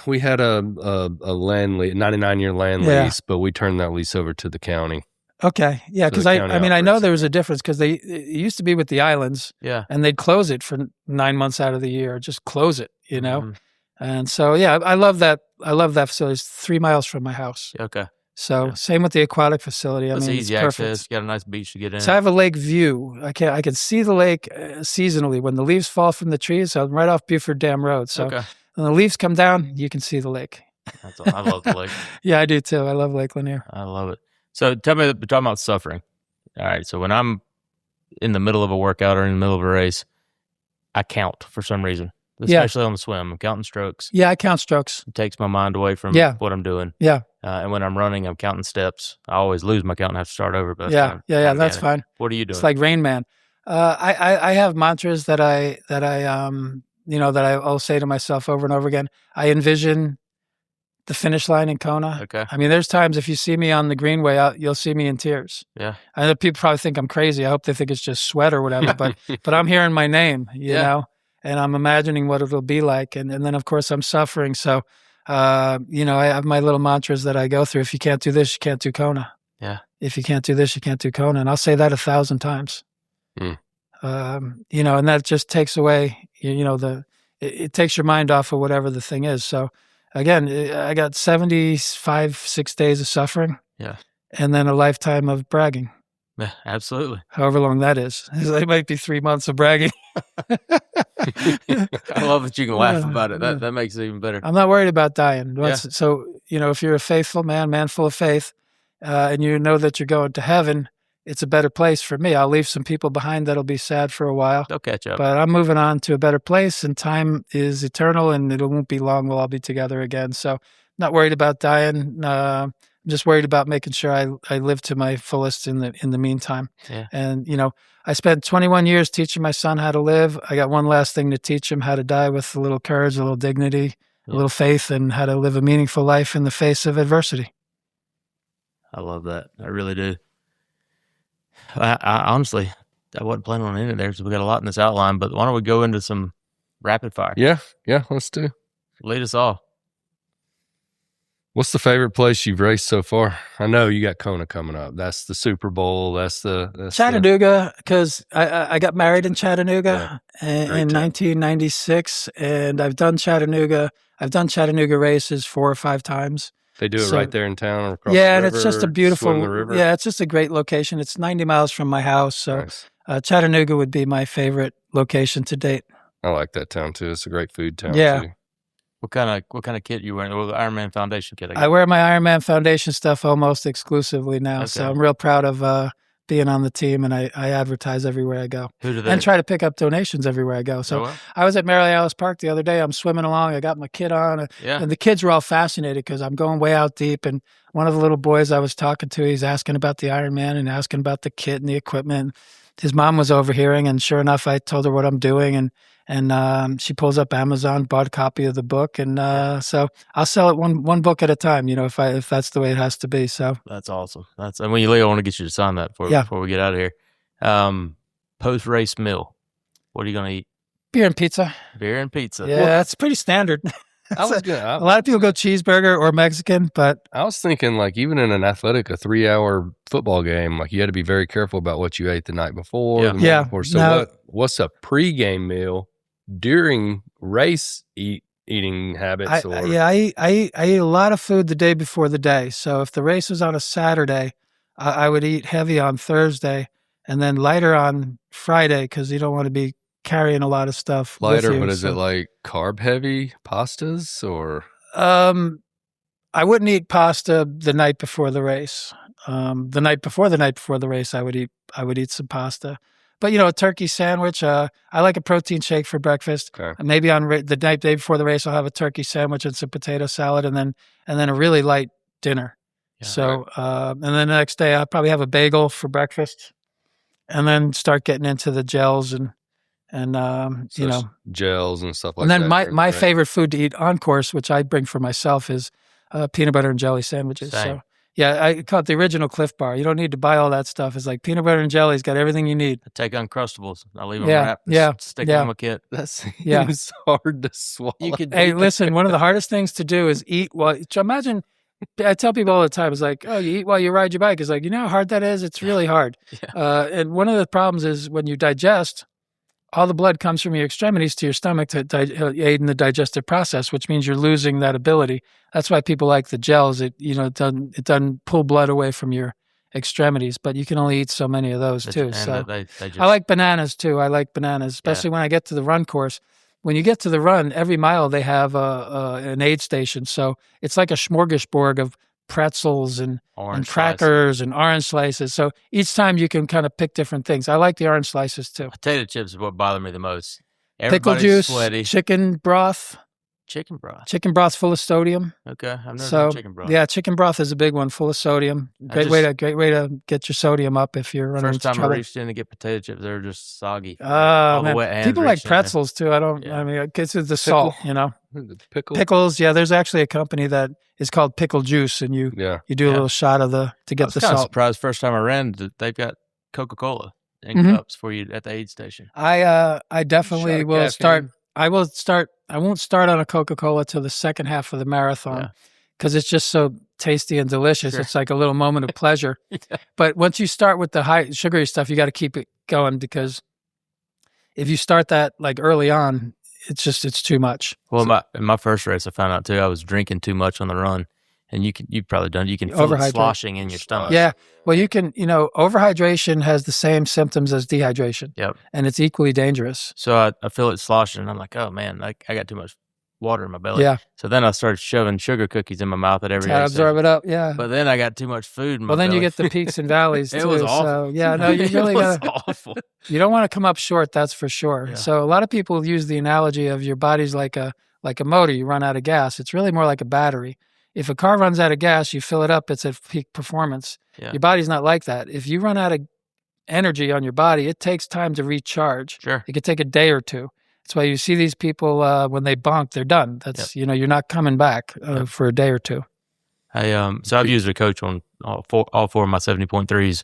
we had a land lease, 99-year land lease, but we turned that lease over to the county. Okay, yeah, because I know there was a difference because it used to be with the islands, and they'd close it for 9 months out of the year, just close it, Mm-hmm. And so I love that. I love that facility. It's 3 miles from my house. Okay. So same with the aquatic facility. It's easy it's perfect. access. You got a nice beach to get in. So I have a lake view. I can see the lake seasonally when the leaves fall from the trees. So I'm right off Buford Dam Road. So when the leaves come down, you can see the lake. I love the lake. Yeah, I do too. I love Lake Lanier. I love it. So tell me, talking about suffering. All right. So when I'm in the middle of a workout or in the middle of a race, I count for some reason. Especially on the swim. I'm counting strokes. Yeah, I count strokes. It takes my mind away from what I'm doing. Yeah. And when I'm running, I'm counting steps. I always lose my count and have to start over. But that's fine. What are you doing? It's like Rain Man. I have mantras that I'll say to myself over and over again. I envision the finish line in Kona. Okay. I mean, there's times if you see me on the greenway, you'll see me in tears. Yeah. I know people probably think I'm crazy. I hope they think it's just sweat or whatever, but I'm hearing my name, you know, and I'm imagining what it'll be like. And then of course I'm suffering. So, I have my little mantras that I go through. If you can't do this, you can't do Kona. Yeah. If you can't do this, you can't do Kona. And I'll say that 1,000 times. And that just takes away, it takes your mind off of whatever the thing is. So again, I got 6 days of suffering. Yeah. And then a lifetime of bragging. Yeah, absolutely. However long that is. It might be 3 months of bragging. I love that you can laugh about it. That makes it even better. I'm not worried about dying. So, if you're a faithful man full of faith, and you know that you're going to heaven, it's a better place for me. I'll leave some people behind that'll be sad for a while. They'll catch up. But I'm moving on to a better place, and time is eternal, and it won't be long. We'll all be together again. So not worried about dying. I'm just worried about making sure I live to my fullest in the meantime. Yeah. And, I spent 21 years teaching my son how to live. I got one last thing to teach him: how to die with a little courage, a little dignity, a little faith, and how to live a meaningful life in the face of adversity. I love that. I really do. I honestly, I wasn't planning on ending there because we got a lot in this outline, but why don't we go into some rapid fire? Yeah, let's do. Lead us off. What's the favorite place you've raced so far? I know you got Kona coming up. That's the Super Bowl. That's Chattanooga, because I got married in Chattanooga in 1996, and I've done Chattanooga. I've done Chattanooga races 4 or 5 times. They do it right there in town or across the and river, it's just a beautiful. river. Yeah, it's just a great location. It's 90 miles from my house, so Nice. Chattanooga would be my favorite location to date. I like that town too. It's a great food town too. What kind of kit you wearing? Well, the Ironman Foundation kit. I wear my Ironman Foundation stuff almost exclusively now, so I'm real proud of being on the team, and I advertise everywhere I go. And try to pick up donations everywhere I go. So I was at Mary Alice Park the other day. I'm swimming along. I got my kit on, and the kids were all fascinated because I'm going way out deep. And one of the little boys I was talking to, he's asking about the Ironman and asking about the kit and the equipment. His mom was overhearing, and sure enough, I told her what I'm doing, and she pulls up Amazon, bought a copy of the book, and so I'll sell it one book at a time, if that's the way it has to be. So that's awesome. And when you leave, I want to get you to sign that before we get out of here. Post race meal, what are you going to eat? Beer and pizza. Beer and pizza. Yeah, that's pretty standard. A lot of people go cheeseburger or Mexican, but I was thinking like even in an athletic, a 3-hour football game, like you had to be very careful about what you ate the night before. Yeah. So what's a pregame meal during race eating habits? I eat a lot of food the day before the day. So if the race was on a Saturday, I would eat heavy on Thursday and then lighter on Friday because you don't want to be carrying a lot of stuff. Lighter, but is it like carb heavy pastas or? I wouldn't eat pasta the night before the race. The night before the race, I would eat some pasta. But a turkey sandwich. I like a protein shake for breakfast. Okay. Maybe on the day before the race, I'll have a turkey sandwich and some potato salad, and then a really light dinner. Yeah, so and then the next day, I'll probably have a bagel for breakfast, and then start getting into the gels and gels and stuff like that. And then my favorite food to eat on course, which I bring for myself, is peanut butter and jelly sandwiches. Same. So yeah, I call it the original Cliff Bar. You don't need to buy all that stuff. It's like peanut butter and jelly's got everything you need. I take Uncrustables. I leave them wrapped. Stick them in my kit. That seems hard to swallow. Hey, listen, one of the hardest things to do is eat while. Imagine. I tell people all the time, it's like, oh, you eat while you ride your bike. It's like, you know how hard that is? It's really hard. Yeah. And one of the problems is when you digest, all the blood comes from your extremities to your stomach to aid in the digestive process, which means you're losing that ability. That's why people like the gels. It doesn't pull blood away from your extremities, but you can only eat so many of those too. So I like bananas too. I like bananas, especially when I get to the run course. When you get to the run, every mile they have an aid station. So it's like a smorgasbord of pretzels and crackers and orange slices. So each time you can kind of pick different things. I like the orange slices too. Potato chips is what bother me the most. Pickle juice, sweaty. Chicken broth. Chicken broth. Chicken broth full of sodium. Okay, I've never done chicken broth. Yeah, chicken broth is a big one, full of sodium. Great way to get your sodium up if you're running into trouble. First time I reached in to get potato chips, they were just soggy. Oh, man. People like pretzels too. I mean, it's the salt, Pickles. Yeah, there's actually a company that is called Pickle Juice, and you do a little shot of to get the salt. I was surprised first time I ran that they've got Coca-Cola in cups for you at the aid station. I definitely will start. I won't start on a Coca-Cola till the second half of the marathon because it's just so tasty and delicious. Sure. It's like a little moment of pleasure. But once you start with the high sugary stuff, you got to keep it going because if you start that like early on, it's too much. Well, in my first race, I found out too, I was drinking too much on the run. And you've probably done. You can feel it sloshing in your stomach. Yeah. Well, you can. Overhydration has the same symptoms as dehydration. Yep. And it's equally dangerous. So I feel it sloshing, and I'm like, oh man, I got too much water in my belly. Yeah. So then I started shoving sugar cookies in my mouth at every. To absorb it up. Yeah. But then I got too much food in my belly. Well, then you get the peaks and valleys too. It was awful. So yeah, no, you really got awful. You don't want to come up short. That's for sure. Yeah. So a lot of people use the analogy of your body's like a motor. You run out of gas. It's really more like a battery. If a car runs out of gas, you fill it up, it's at peak performance. Yeah. Your body's not like that. If you run out of energy on your body, it takes time to recharge. Sure. It could take a day or two. That's why you see these people, when they bonk, they're done. That's, you're not coming back for a day or two. So I've used a coach on all four of my 70.3s,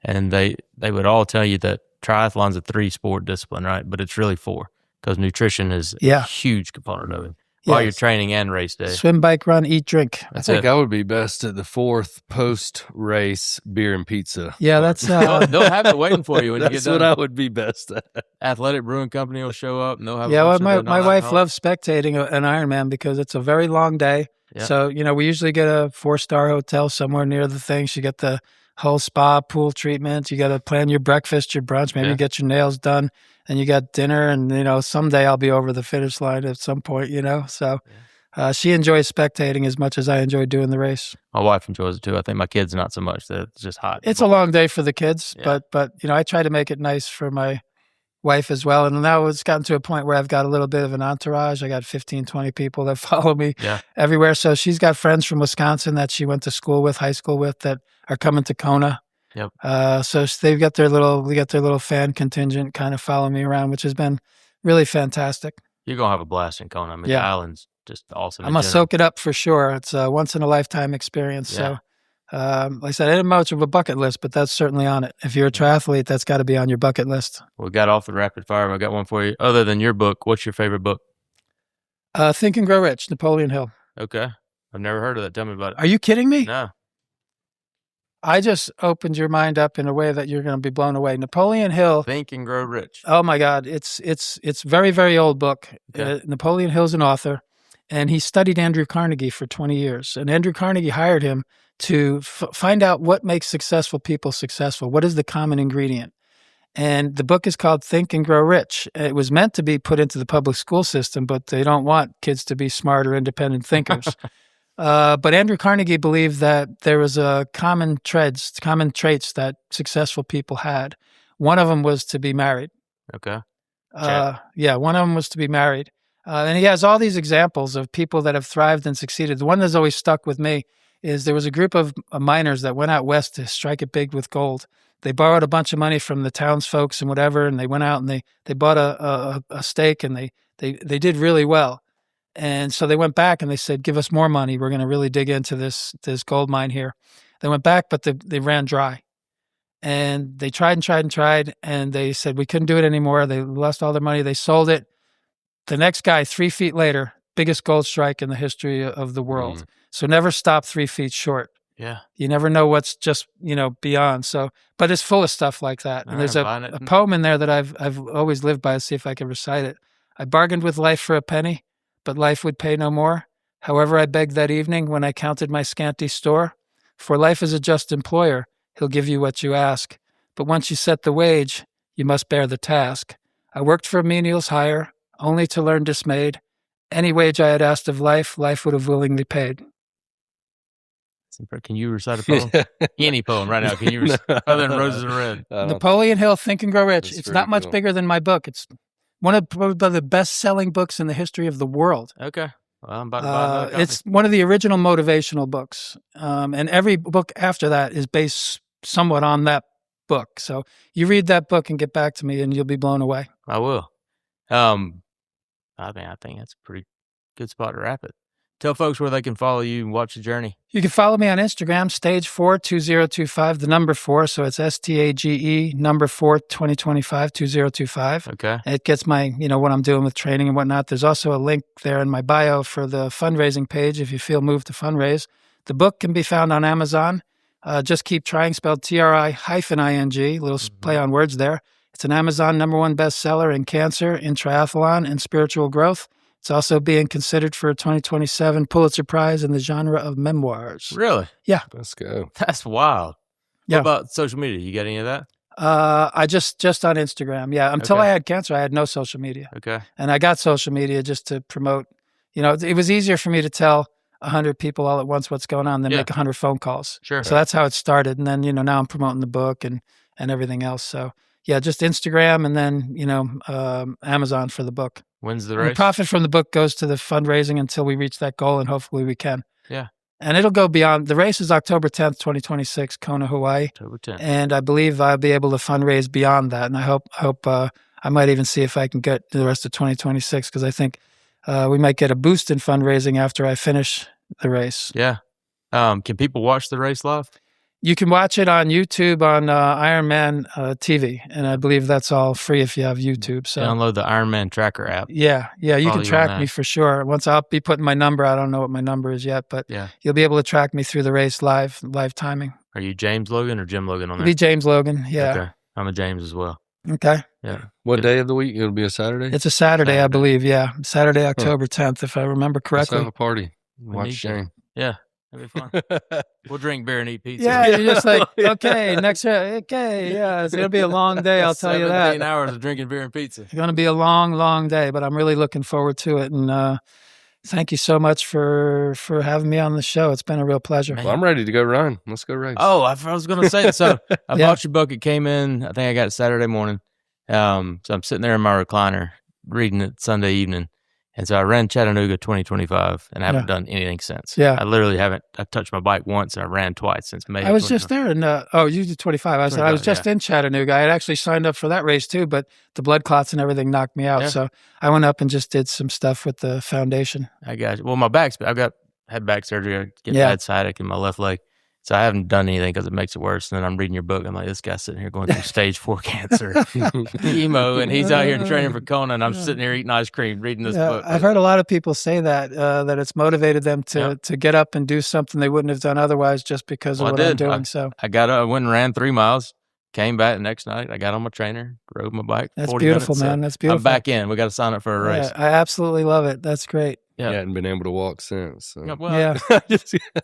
and they would all tell you that triathlon's a 3-sport discipline, right? But it's really 4 because nutrition is a huge component of it. While you're training and race day. Swim, bike, run, eat, drink. I think I would be best at the 4th post-race beer and pizza. Yeah, that's... they'll have it waiting for you when you get done. That's what I would be best at. Athletic Brewing Company will show up, and they'll have... Yeah, well, my wife loves spectating an Ironman because it's a very long day. Yeah. So, we usually get a 4-star hotel somewhere near the thing. She get the whole spa, pool treatment. You got to plan your breakfast, your brunch, maybe get your nails done, and you got dinner. And, someday I'll be over the finish line at some point, So she enjoys spectating as much as I enjoy doing the race. My wife enjoys it too. I think my kids not so much. It's just hot. It's a long day for the kids, but I try to make it nice for my wife as well. And now it's gotten to a point where I've got a little bit of an entourage. I got 15, 20 people that follow me everywhere. So she's got friends from Wisconsin that she went to school with, high school with, that are coming to Kona. Yep. So they've got their little fan contingent kind of following me around, which has been really fantastic. You're going to have a blast in Kona. I mean, the island's just awesome. I'm going to soak it up for sure. It's a once in a lifetime experience. So like I said, I didn't much of a bucket list, but that's certainly on it. If you're a triathlete, that's got to be on your bucket list. We got off the rapid fire. I got one for you. Other than your book, what's your favorite book? Think and Grow Rich, Napoleon Hill. Okay. I've never heard of that. Tell me about it. Are you kidding me? No. I just opened your mind up in a way that you're going to be blown away. Napoleon Hill. Think and Grow Rich. Oh my God. It's very, very old book. Okay. Napoleon Hill's an author, and he studied Andrew Carnegie for 20 years. And Andrew Carnegie hired him to find out what makes successful people successful. What is the common ingredient? And the book is called Think and Grow Rich. It was meant to be put into the public school system, but they don't want kids to be smart or independent thinkers. But Andrew Carnegie believed that there was common traits that successful people had. One of them was to be married. Okay. One of them was to be married. And he has all these examples of people that have thrived and succeeded. The one that's always stuck with me is there was a group of miners that went out west to strike it big with gold. They borrowed a bunch of money from the townsfolks and whatever, and they went out and they bought a stake, and they did really well. And so they went back and they said, give us more money. We're going to really dig into this gold mine here. They went back, but they ran dry. And they tried and tried and tried, and they said we couldn't do it anymore. They lost all their money. They sold it. The next guy, 3 feet later, biggest gold strike in the history of the world. So never stop 3 feet short. Yeah. You never know what's just, beyond. So, but it's full of stuff like that. And there's a poem in there that I've always lived by. Let's see if I can recite it. I bargained with life for a penny, but life would pay no more. However, I begged that evening when I counted my scanty store. For life is a just employer. He'll give you what you ask. But once you set the wage, you must bear the task. I worked for a menial's hire, only to learn dismayed. Any wage I had asked of life, life would have willingly paid. Can you recite a poem? Any poem right now. Can you other than Roses Are Red? Napoleon Hill, Think and Grow Rich. It's not much bigger than my book. It's one of the best-selling books in the history of the world. Okay. Well, I'm about to buy another copy. It's one of the original motivational books. And every book after that is based somewhat on that book. So you read that book and get back to me and you'll be blown away. I will. I think that's a pretty good spot to wrap it. Tell folks where they can follow you and watch the journey. You can follow me on Instagram, stage42025, the number 4. So it's STAGE number 4 2025 2025. Okay. It gets my, what I'm doing with training and whatnot. There's also a link there in my bio for the fundraising page if you feel moved to fundraise. The book can be found on Amazon. Just Keep Trying, spelled TRI-ING, little play on words there. It's an Amazon #1 bestseller in cancer, in triathlon, and spiritual growth. It's also being considered for a 2027 Pulitzer Prize in the genre of memoirs. Really? Yeah. Let's go. That's wild. Yeah. What about social media? You got any of that? I just on Instagram. Yeah. Until I had cancer, I had no social media. Okay. And I got social media just to promote, it was easier for me to tell 100 people all at once what's going on than make 100 phone calls. Sure. So that's how it started. And then, now I'm promoting the book and everything else. So yeah, just Instagram and then, Amazon for the book. When's the race? And the profit from the book goes to the fundraising until we reach that goal, and hopefully we can. Yeah. And it'll go beyond. The race is October 10th, 2026, Kona, Hawaii. October 10th. And I believe I'll be able to fundraise beyond that. And I hope I might even see if I can get to the rest of 2026, because I think we might get a boost in fundraising after I finish the race. Yeah. Can people watch the race live? You can watch it on YouTube on Ironman TV, and I believe that's all free if you have YouTube. So download the Ironman Tracker app. Yeah, you can track me for sure. Once I'll be putting my number, I don't know what my number is yet, but you'll be able to track me through the race live timing. Are you James Logan or Jim Logan on there? Be James Logan. Yeah. Okay. I'm a James as well. Okay. Yeah. What day of the week? It'll be a Saturday? It's a Saturday. I believe. Yeah. Saturday, October 10th, if I remember correctly. Let's have a party. Watch Shane. Yeah. That'd be fun. We'll drink beer and eat pizza. Yeah, you're just like, okay, next year, okay, yeah, it's gonna be a long day. I'll tell you that. 17 hours of drinking beer and pizza. It's gonna be a long, long day, but I'm really looking forward to it. And thank you so much for having me on the show. It's been a real pleasure. Well, I'm ready to go run. Let's go race. Oh, I was going to say, so I bought your book. It came in, I think I got it Saturday morning. So I'm sitting there in my recliner reading it Sunday evening. And so I ran Chattanooga 2025 and I haven't done anything since. Yeah. I literally haven't. I touched my bike once and I ran twice since May. I was just there. And you did 25. I was just in Chattanooga. I had actually signed up for that race too, but the blood clots and everything knocked me out. Yeah. So I went up and just did some stuff with the foundation. I got you. Well, my back's, had back surgery. I get bad sciatic in my left leg. So I haven't done anything because it makes it worse. And then I'm reading your book. I'm like, this guy's sitting here going through stage 4 cancer, chemo, and he's out here training for Kona, and I'm sitting here eating ice cream, reading this book. I've heard a lot of people say that it's motivated them to get up and do something they wouldn't have done otherwise just because of what I'm doing. I went and ran 3 miles, came back the next night. I got on my trainer, rode my bike. That's beautiful, minutes, man. That's beautiful. I'm back in. We got to sign up for a race. I absolutely love it. That's great. Yeah, I hadn't been able to walk since. So. I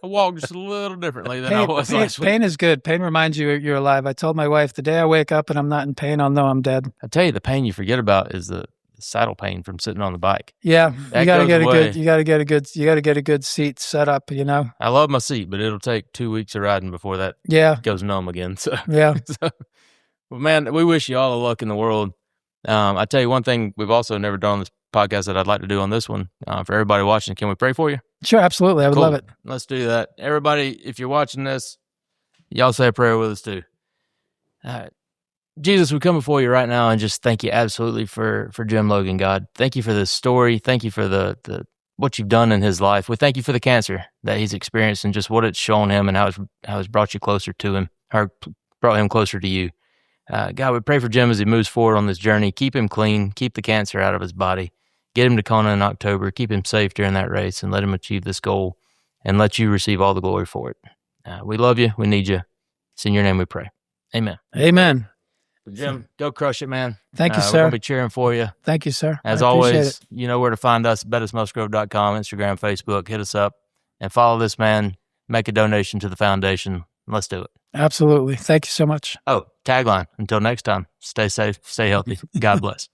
walk just a little differently than I was last week. Pain is good. Pain reminds you you're alive. I told my wife, the day I wake up and I'm not in pain, I'll know I'm dead. I tell you, the pain you forget about is the saddle pain from sitting on the bike. Yeah, you got to get a good seat set up. You know, I love my seat, but it'll take 2 weeks of riding before that goes numb again. So well, man, we wish you all the luck in the world. I tell you one thing we've also never done on this podcast that I'd like to do on this one for everybody watching. Can we pray for you? Sure, absolutely. I would love it. Let's do that. Everybody, if you're watching this, y'all say a prayer with us too. Jesus, we come before you right now and just thank you absolutely for Jim Logan, God. Thank you for this story. Thank you for the what you've done in his life. We thank you for the cancer that he's experienced and just what it's shown him and how it's brought you closer to him, or brought him closer to you. God, we pray for Jim as he moves forward on this journey. Keep him clean. Keep the cancer out of his body. Get him to Kona in October. Keep him safe during that race and let him achieve this goal and let you receive all the glory for it. We love you. We need you. It's in your name we pray. Amen. Amen. Jim, go crush it, man. Thank you, sir. We're going to be cheering for you. Thank you, sir. As always, you know where to find us, bettismusgrove.com, Instagram, Facebook. Hit us up and follow this man. Make a donation to the foundation. Let's do it. Absolutely. Thank you so much. Oh, tagline. Until next time, stay safe, stay healthy. God bless.